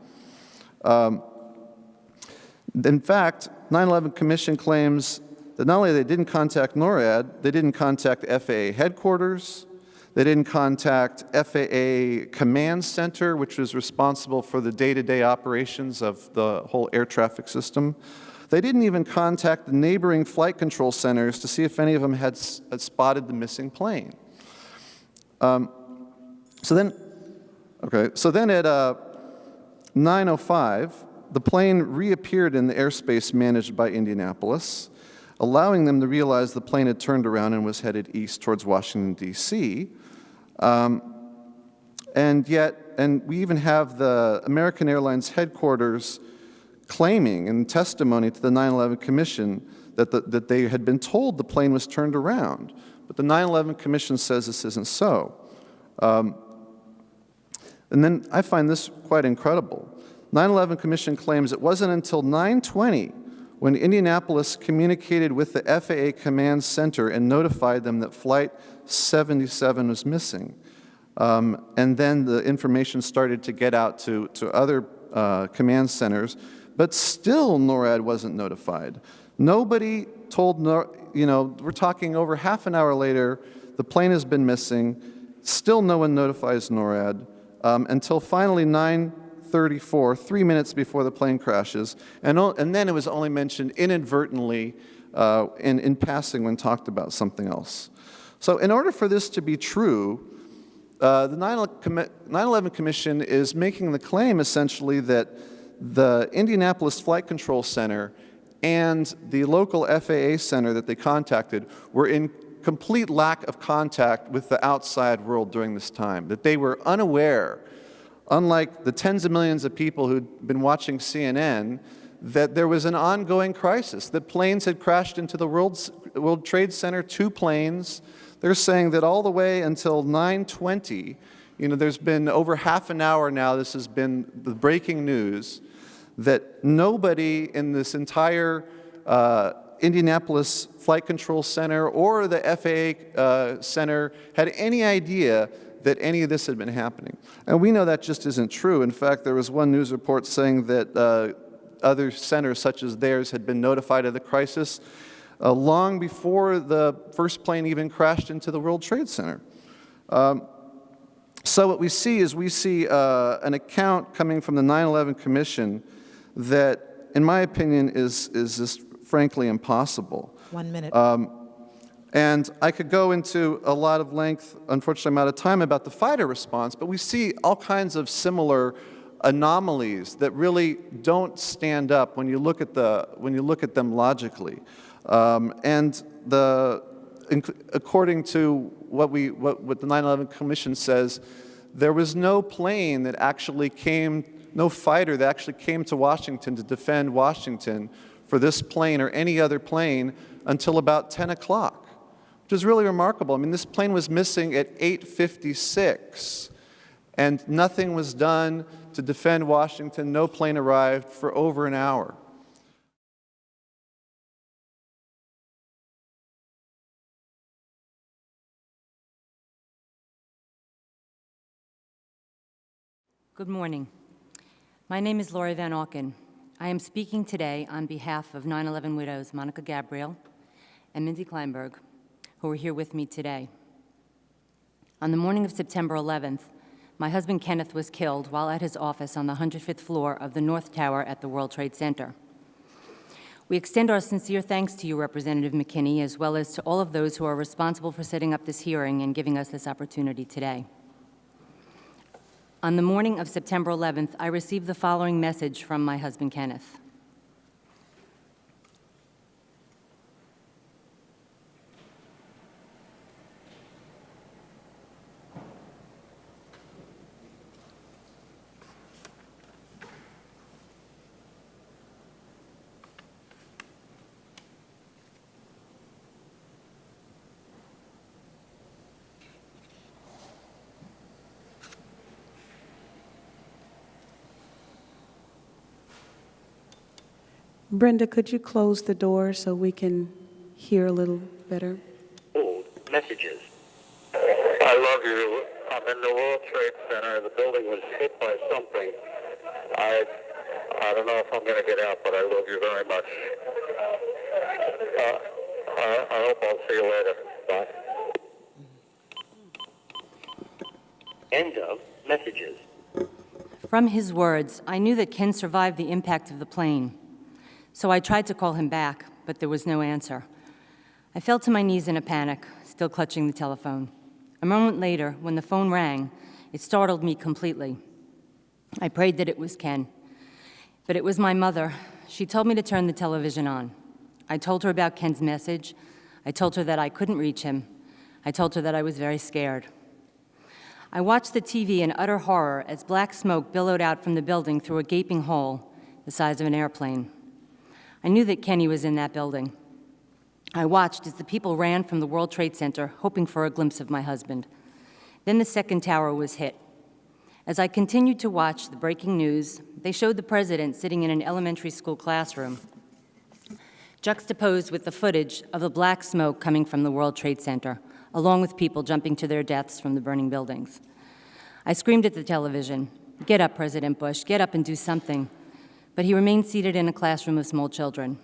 In fact, 9/11 Commission claims that not only they didn't contact NORAD, they didn't contact FAA headquarters, they didn't contact FAA Command Center, which was responsible for the day-to-day operations of the whole air traffic system. They didn't even contact the neighboring flight control centers to see if any of them had spotted the missing plane. So then at 9:05, the plane reappeared in the airspace managed by Indianapolis, allowing them to realize the plane had turned around and was headed east towards Washington, D.C. And we even have the American Airlines headquarters claiming in testimony to the 9/11 Commission that they had been told the plane was turned around. But the 9/11 Commission says this isn't so. And then I find this quite incredible. 9/11 Commission claims it wasn't until 9:20 when Indianapolis communicated with the FAA Command Center and notified them that Flight 77 was missing. And then the information started to get out to other command centers, but still NORAD wasn't notified. Nobody told, we're talking over half an hour later, the plane has been missing, still no one notifies NORAD, until finally 9:34, 3 minutes before the plane crashes, and then it was only mentioned inadvertently in passing when talked about something else. So in order for this to be true, the 9/11 Commission is making the claim essentially that the Indianapolis Flight Control Center and the local FAA center that they contacted were in complete lack of contact with the outside world during this time, that they were unaware, unlike the tens of millions of people who'd been watching CNN, that there was an ongoing crisis, that planes had crashed into the World Trade Center, 2 planes. They're saying that all the way until 9:20, there's been over half an hour now, this has been the breaking news, that nobody in this entire Indianapolis Flight Control Center or the FAA Center had any idea that any of this had been happening. And we know that just isn't true. In fact, there was one news report saying that other centers such as theirs had been notified of the crisis long before the first plane even crashed into the World Trade Center. So what we see is an account coming from the 9/11 Commission that, in my opinion, is just frankly impossible. 1 minute. And I could go into a lot of length, unfortunately I'm out of time, about the fighter response, but we see all kinds of similar anomalies that really don't stand up when you look at them logically. And according to what the 9/11 Commission says, there was no plane that actually no fighter that actually came to Washington to defend Washington for this plane or any other plane until about 10 o'clock, which is really remarkable. I mean, this plane was missing at 8:56, and nothing was done to defend Washington. No plane arrived for over an hour. Good morning. My name is Lori Van Auken. I am speaking today on behalf of 9/11 widows Monica Gabriel and Mindy Kleinberg, who are here with me today. On the morning of September 11th, my husband Kenneth was killed while at his office on the 105th floor of the North Tower at the World Trade Center. We extend our sincere thanks to you, Representative McKinney, as well as to all of those who are responsible for setting up this hearing and giving us this opportunity today. On the morning of September 11th, I received the following message from my husband, Kenneth. Brenda, could you close the door so we can hear a little better? Old messages. I love you. I'm in the World Trade Center. The building was hit by something. I don't know if I'm going to get out, but I love you very much. I hope I'll see you later. Bye. End of messages. From his words, I knew that Ken survived the impact of the plane. So I tried to call him back, but there was no answer. I fell to my knees in a panic, still clutching the telephone. A moment later, when the phone rang, it startled me completely. I prayed that it was Ken. But it was my mother. She told me to turn the television on. I told her about Ken's message. I told her that I couldn't reach him. I told her that I was very scared. I watched the TV in utter horror as black smoke billowed out from the building through a gaping hole the size of an airplane. I knew that Kenny was in that building. I watched as the people ran from the World Trade Center, hoping for a glimpse of my husband. Then the second tower was hit. As I continued to watch the breaking news, they showed the president sitting in an elementary school classroom, juxtaposed with the footage of the black smoke coming from the World Trade Center, along with people jumping to their deaths from the burning buildings. I screamed at the television, "Get up, President Bush, get up and do something." But he remained seated in a classroom of small children.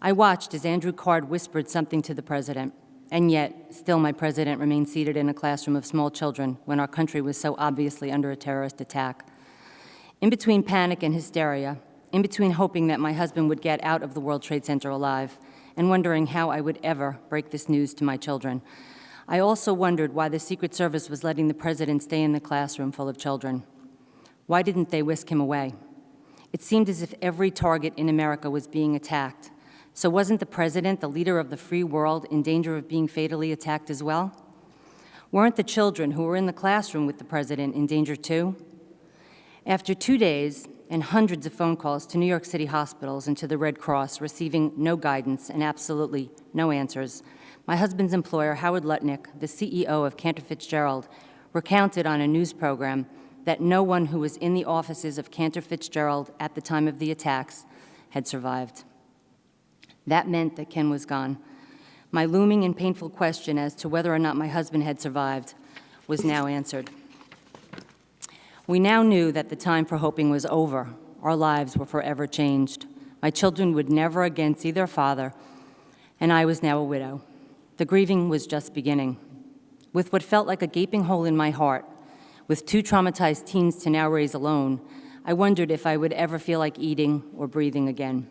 I watched as Andrew Card whispered something to the president, and yet, still my president remained seated in a classroom of small children when our country was so obviously under a terrorist attack. In between panic and hysteria, in between hoping that my husband would get out of the World Trade Center alive, and wondering how I would ever break this news to my children, I also wondered why the Secret Service was letting the president stay in the classroom full of children. Why didn't they whisk him away? It seemed as if every target in America was being attacked. So wasn't the president, the leader of the free world, in danger of being fatally attacked as well? Weren't the children who were in the classroom with the president in danger too? After 2 days and hundreds of phone calls to New York City hospitals and to the Red Cross, receiving no guidance and absolutely no answers, my husband's employer, Howard Lutnick, the CEO of Cantor Fitzgerald, recounted on a news program that no one who was in the offices of Cantor Fitzgerald at the time of the attacks had survived. That meant that Ken was gone. My looming and painful question as to whether or not my husband had survived was now answered. We now knew that the time for hoping was over. Our lives were forever changed. My children would never again see their father, and I was now a widow. The grieving was just beginning. With what felt like a gaping hole in my heart, with 2 traumatized teens to now raise alone, I wondered if I would ever feel like eating or breathing again.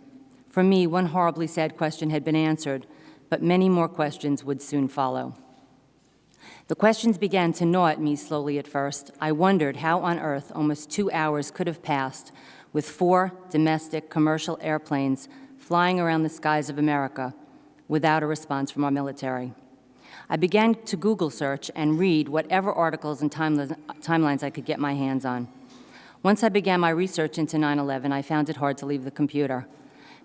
For me, one horribly sad question had been answered, but many more questions would soon follow. The questions began to gnaw at me slowly at first. I wondered how on earth almost 2 hours could have passed with 4 domestic commercial airplanes flying around the skies of America without a response from our military. I began to Google search and read whatever articles and timelines I could get my hands on. Once I began my research into 9/11, I found it hard to leave the computer.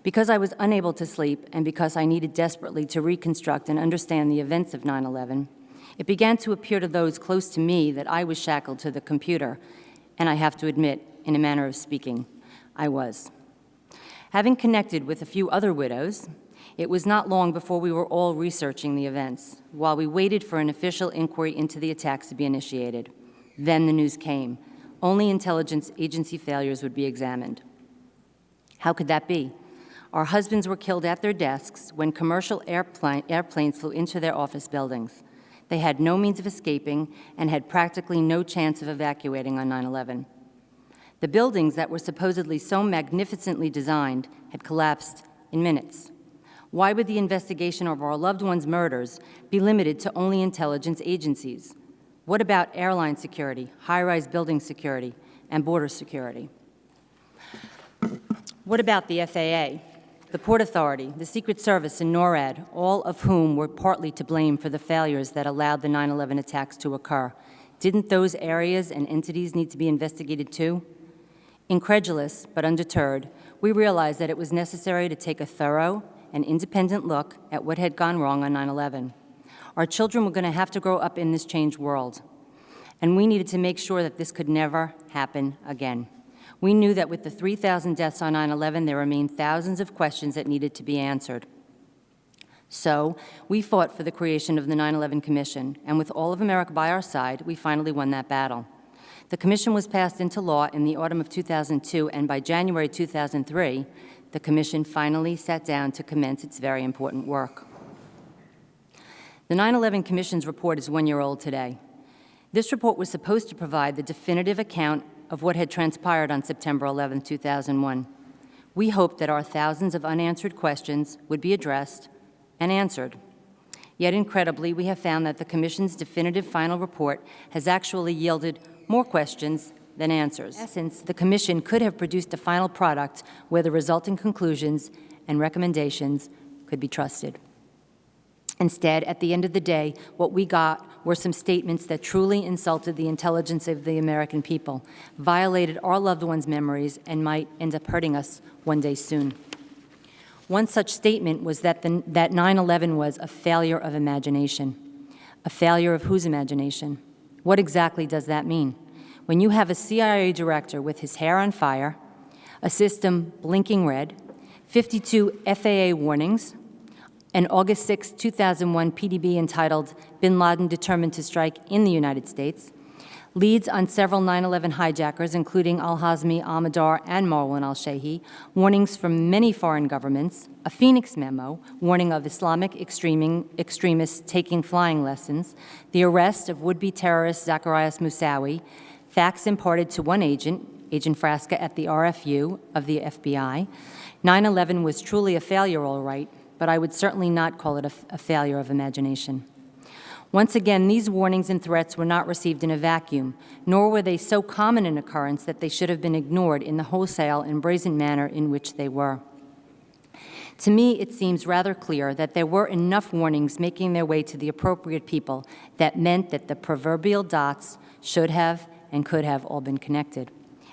Because I was unable to sleep and because I needed desperately to reconstruct and understand the events of 9/11, it began to appear to those close to me that I was shackled to the computer, and I have to admit, in a manner of speaking, I was. Having connected with a few other widows, it was not long before we were all researching the events, while we waited for an official inquiry into the attacks to be initiated. Then the news came. only intelligence agency failures would be examined. How could that be? Our husbands were killed at their desks when commercial airplanes flew into their office buildings. They had no means of escaping and had practically no chance of evacuating on 9/11. The buildings that were supposedly so magnificently designed had collapsed in minutes. Why would the investigation of our loved ones' murders be limited to only intelligence agencies? What about airline security, high-rise building security, and border security? What about the FAA, the Port Authority, the Secret Service, and NORAD, all of whom were partly to blame for the failures that allowed the 9/11 attacks to occur? Didn't those areas and entities need to be investigated too? Incredulous but undeterred, we realized that it was necessary to take a thorough and independent look at what had gone wrong on 9/11. Our children were going to have to grow up in this changed world, and we needed to make sure that this could never happen again. We knew that with the 3,000 deaths on 9/11, there remained thousands of questions that needed to be answered. So we fought for the creation of the 9/11 Commission, and with all of America by our side, we finally won that battle. The commission was passed into law in the autumn of 2002, and by January 2003, the commission finally sat down to commence its very important work. The 9/11 Commission's report is 1 year old today. This report was supposed to provide the definitive account of what had transpired on September 11, 2001. We hoped that our thousands of unanswered questions would be addressed and answered. Yet incredibly, we have found that the Commission's definitive final report has actually yielded more questions than answers. In essence, the Commission could have produced a final product where the resulting conclusions and recommendations could be trusted. Instead, at the end of the day, what we got were some statements that truly insulted the intelligence of the American people, violated our loved ones' memories, and might end up hurting us one day soon. One such statement was that 9/11 was a failure of imagination. A failure of whose imagination? What exactly does that mean? When you have a CIA director with his hair on fire, a system blinking red, 52 FAA warnings, an August 6, 2001 PDB entitled Bin Laden Determined to Strike in the United States, leads on several 9/11 hijackers, including al-Hazmi, al-Madar, and Marwan al-Shehi, warnings from many foreign governments, a Phoenix memo warning of Islamic extremists taking flying lessons, the arrest of would-be terrorist Zacarias Moussaoui, facts imparted to one agent, Agent Frasca at the RFU of the FBI. 9/11 was truly a failure, all right, but I would certainly not call it a failure of imagination. Once again, these warnings and threats were not received in a vacuum, nor were they so common an occurrence that they should have been ignored in the wholesale and brazen manner in which they were. To me, it seems rather clear that there were enough warnings making their way to the appropriate people that meant that the proverbial dots should have and could have all been connected.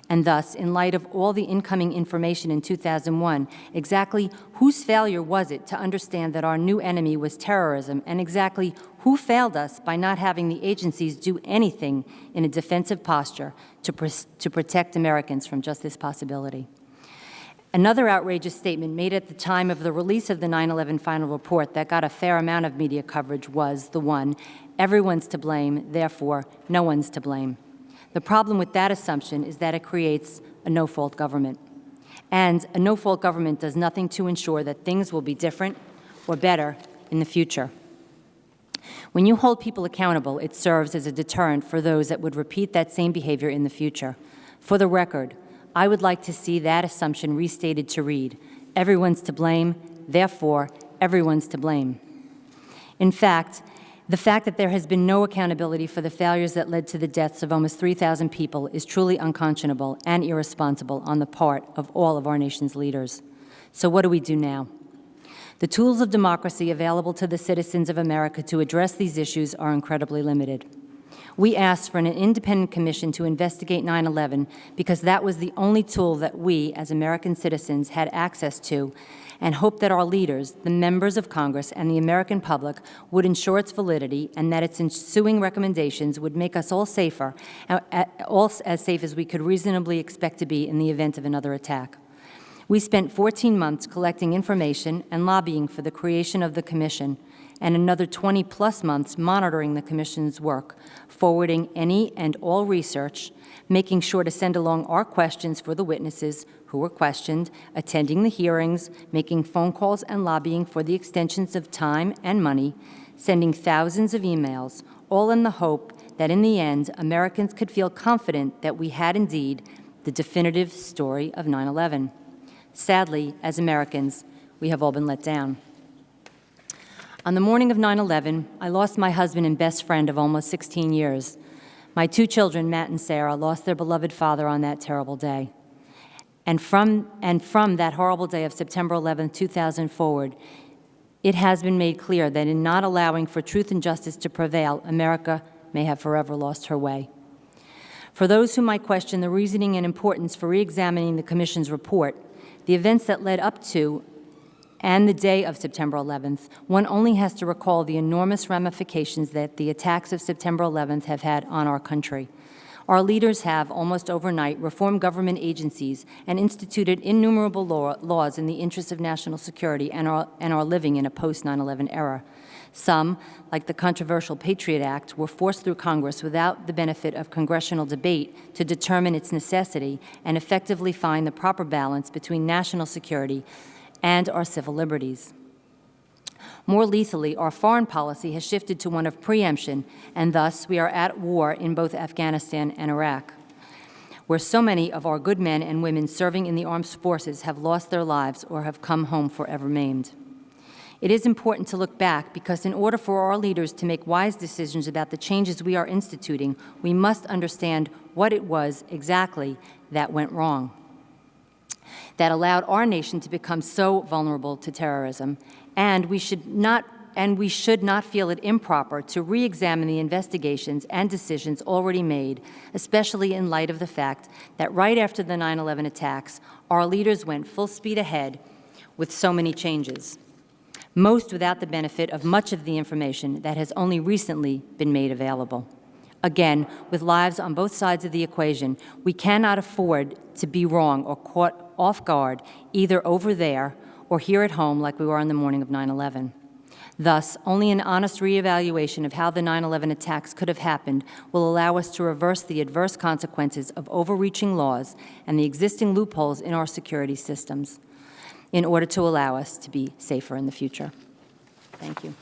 And thus, in light of all the incoming information in 2001, exactly whose failure was it to understand that our new enemy was terrorism, and exactly who failed us by not having the agencies do anything in a defensive posture to protect Americans from just this possibility? Another outrageous statement made at the time of the release of the 9/11 final report that got a fair amount of media coverage was the one, everyone's to blame, therefore no one's to blame. The problem with that assumption is that it creates a no-fault government. And a no-fault government does nothing to ensure that things will be different or better in the future. When you hold people accountable, it serves as a deterrent for those that would repeat that same behavior in the future. For the record, I would like to see that assumption restated to read, everyone's to blame, therefore everyone's to blame. In fact, the fact that there has been no accountability for the failures that led to the deaths of almost 3,000 people is truly unconscionable and irresponsible on the part of all of our nation's leaders. So what do we do now? The tools of democracy available to the citizens of America to address these issues are incredibly limited. We asked for an independent commission to investigate 9/11 because that was the only tool that we, as American citizens, had access to, and hoped that our leaders, the members of Congress, and the American public would ensure its validity and that its ensuing recommendations would make us all safer, all as safe as we could reasonably expect to be in the event of another attack. We spent 14 months collecting information and lobbying for the creation of the commission, and another 20-plus months monitoring the Commission's work, forwarding any and all research, making sure to send along our questions for the witnesses who were questioned, attending the hearings, making phone calls and lobbying for the extensions of time and money, sending thousands of emails, all in the hope that in the end, Americans could feel confident that we had indeed the definitive story of 9/11. Sadly, as Americans, we have all been let down. On the morning of 9/11, I lost my husband and best friend of almost 16 years. My 2 children, Matt and Sarah, lost their beloved father on that terrible day. And from that horrible day of September 11, 2000 forward, it has been made clear that in not allowing for truth and justice to prevail, America may have forever lost her way. For those who might question the reasoning and importance for re-examining the Commission's report, the events that led up to and the day of September 11th, one only has to recall the enormous ramifications that the attacks of September 11th have had on our country. Our leaders have, almost overnight, reformed government agencies and instituted innumerable laws in the interest of national security and are living in a post-9/11 era. Some, like the controversial Patriot Act, were forced through Congress without the benefit of congressional debate to determine its necessity and effectively find the proper balance between national security and our civil liberties. More lethally, our foreign policy has shifted to one of preemption, and thus we are at war in both Afghanistan and Iraq, where so many of our good men and women serving in the armed forces have lost their lives or have come home forever maimed. It is important to look back because in order for our leaders to make wise decisions about the changes we are instituting, we must understand what it was exactly that went wrong, that allowed our nation to become so vulnerable to terrorism, and we should not feel it improper to re-examine the investigations and decisions already made, especially in light of the fact that right after the 9/11 attacks, our leaders went full speed ahead with so many changes, most without the benefit of much of the information that has only recently been made available. Again, with lives on both sides of the equation, we cannot afford to be wrong or caught off guard either over there or here at home like we were on the morning of 9/11. Thus, only an honest reevaluation of how the 9/11 attacks could have happened will allow us to reverse the adverse consequences of overreaching laws and the existing loopholes in our security systems in order to allow us to be safer in the future. Thank you.